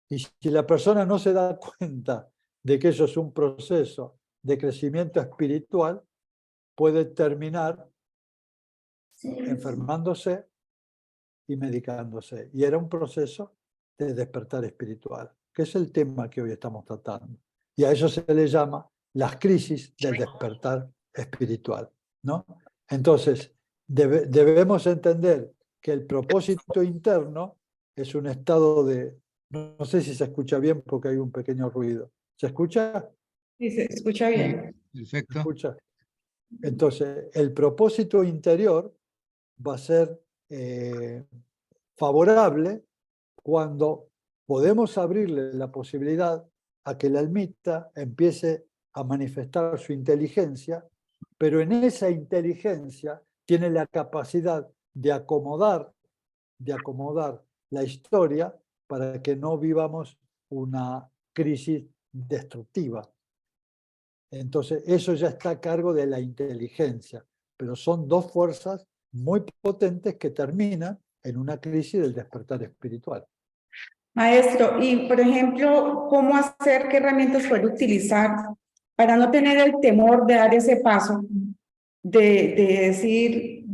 Speaker 2: Y si la persona no se da cuenta de que eso es un proceso de crecimiento espiritual, puede terminar enfermándose y medicándose. Y era un proceso de despertar espiritual, que es el tema que hoy estamos tratando. Y a eso se le llama las crisis del despertar espiritual, ¿no? Entonces, debemos entender que el propósito interno es un estado de... No sé si se escucha bien porque hay un pequeño ruido. ¿Se escucha?
Speaker 8: Sí, se escucha bien.
Speaker 9: Perfecto.
Speaker 2: ¿Se escucha? Entonces, el propósito interior va a ser favorable cuando podemos abrirle la posibilidad a que la almita empiece a manifestar su inteligencia, pero en esa inteligencia tiene la capacidad de acomodar la historia para que no vivamos una crisis destructiva. Entonces, eso ya está a cargo de la inteligencia, pero son dos fuerzas muy potentes que terminan en una crisis del despertar espiritual.
Speaker 8: Maestro, y por ejemplo, ¿cómo hacer, qué herramientas poder utilizar para no tener el temor de dar ese paso, de decir,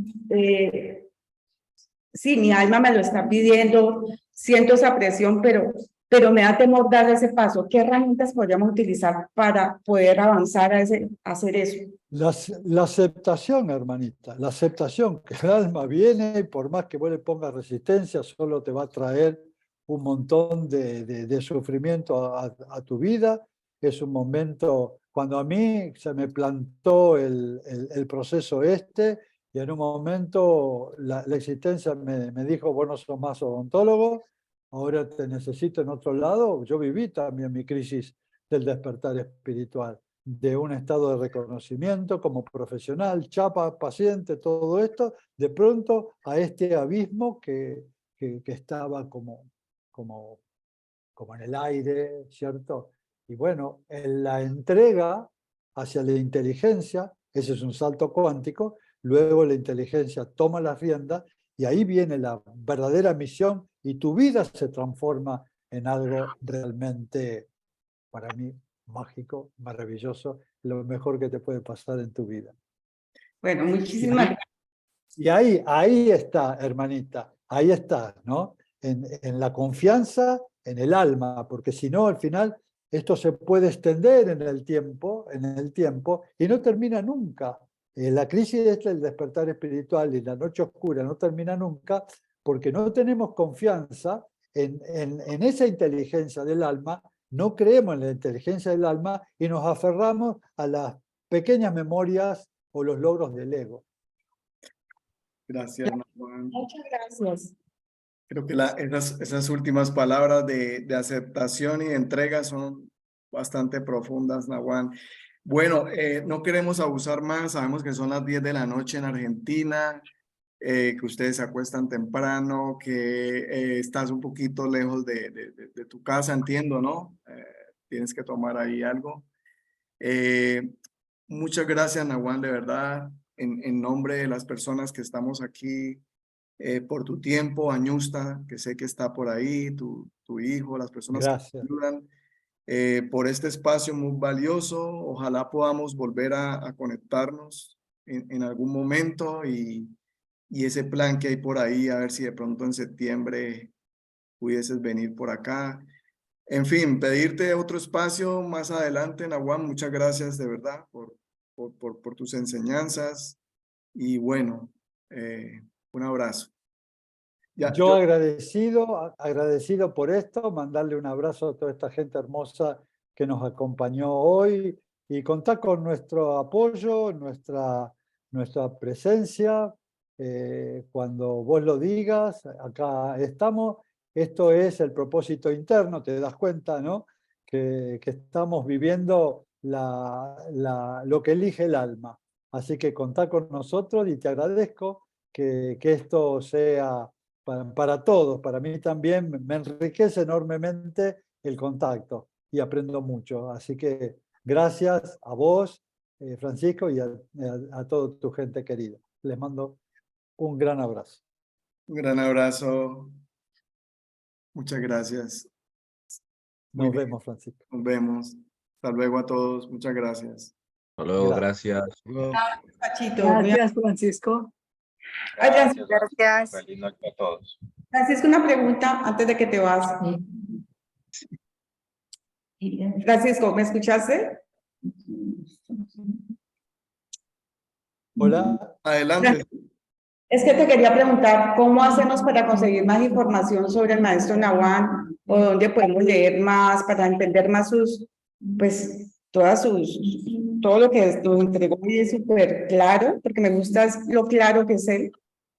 Speaker 8: sí, mi alma me lo está pidiendo, siento esa presión, pero me da temor dar ese paso? ¿Qué herramientas podríamos utilizar para poder avanzar a hacer eso?
Speaker 2: La aceptación, hermanita, la aceptación, que el alma viene y por más que vos le pongas resistencia, solo te va a traer un montón de sufrimiento a tu vida. Es un momento, cuando a mí se me plantó el proceso y en un momento la existencia me dijo, vos no sos más odontólogo, ahora te necesito en otro lado. Yo viví también mi crisis del despertar espiritual, de un estado de reconocimiento como profesional, chapa, paciente, todo esto, de pronto a este abismo que estaba como en el aire, ¿cierto? Y bueno, en la entrega hacia la inteligencia, ese es un salto cuántico, luego la inteligencia toma las riendas y ahí viene la verdadera misión y tu vida se transforma en algo realmente, para mí, mágico, maravilloso, lo mejor que te puede pasar en tu vida.
Speaker 8: Bueno, muchísimas gracias.
Speaker 2: Y ahí está, hermanita, ahí está, ¿no? En la confianza, en el alma, porque si no, al final, esto se puede extender en el tiempo, y no termina nunca. La crisis del despertar espiritual y la noche oscura no termina nunca, porque no tenemos confianza en esa inteligencia del alma, no creemos en la inteligencia del alma y nos aferramos a las pequeñas memorias o los logros del ego.
Speaker 1: Gracias, Juan.
Speaker 8: Muchas gracias.
Speaker 1: Creo que esas últimas palabras de aceptación y de entrega son bastante profundas, Nahuan. Bueno, no queremos abusar más, sabemos que son las 10 de la noche en Argentina, que ustedes se acuestan temprano, que estás un poquito lejos de tu casa, entiendo, ¿no? Tienes que tomar ahí algo. Muchas gracias, Nahuan, de verdad, en nombre de las personas que estamos aquí, por tu tiempo, Añusta, que sé que está por ahí, tu hijo, las personas que te ayudan, por este espacio muy valioso. Ojalá podamos volver a conectarnos en algún momento y ese plan que hay por ahí, a ver si de pronto en septiembre pudieses venir por acá. En fin, pedirte otro espacio más adelante, Nahuan. Muchas gracias de verdad por tus enseñanzas y bueno, un abrazo.
Speaker 2: Yo agradecido por esto, mandarle un abrazo a toda esta gente hermosa que nos acompañó hoy y contar con nuestro apoyo, nuestra presencia. Cuando vos lo digas, acá estamos. Esto es el propósito interno, te das cuenta, ¿no? Que estamos viviendo lo que elige el alma. Así que contá con nosotros y te agradezco que esto sea para todos. Para mí también me enriquece enormemente el contacto y aprendo mucho. Así que gracias a vos, Francisco, y a toda tu gente querida. Les mando un gran abrazo.
Speaker 1: Un gran abrazo. Muchas gracias.
Speaker 2: Nos vemos, Francisco.
Speaker 1: Nos vemos. Hasta luego a todos. Muchas gracias.
Speaker 9: Hasta luego, gracias.
Speaker 5: Gracias, Francisco.
Speaker 4: Gracias. Feliz noche a todos.
Speaker 8: Francisco, una pregunta antes de que te vas. Francisco, ¿me escuchaste?
Speaker 2: Hola.
Speaker 1: Adelante.
Speaker 8: Es que te quería preguntar cómo hacemos para conseguir más información sobre el maestro Nahuan o dónde podemos leer más para entender más todo lo que nos entregó y es súper claro, porque me gusta lo claro que es él.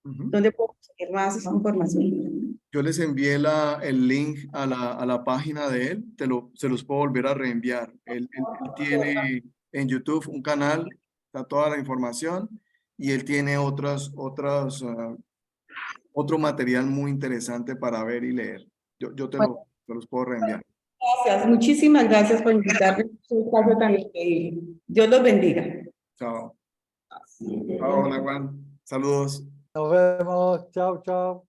Speaker 1: Ujú.
Speaker 8: ¿Dónde puedo conseguir más información?
Speaker 1: Yo les envié el link a la página de él, se los puedo volver a reenviar. Él tiene en YouTube un canal, está toda la información, y él tiene otro material muy interesante para ver y leer. Yo te los puedo reenviar.
Speaker 8: Gracias, muchísimas gracias por invitarme a este espacio tan increíble. Dios los bendiga.
Speaker 1: Chao. Chao, hola Juan. Saludos.
Speaker 2: Nos vemos. Chao, chao.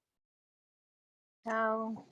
Speaker 7: Chao.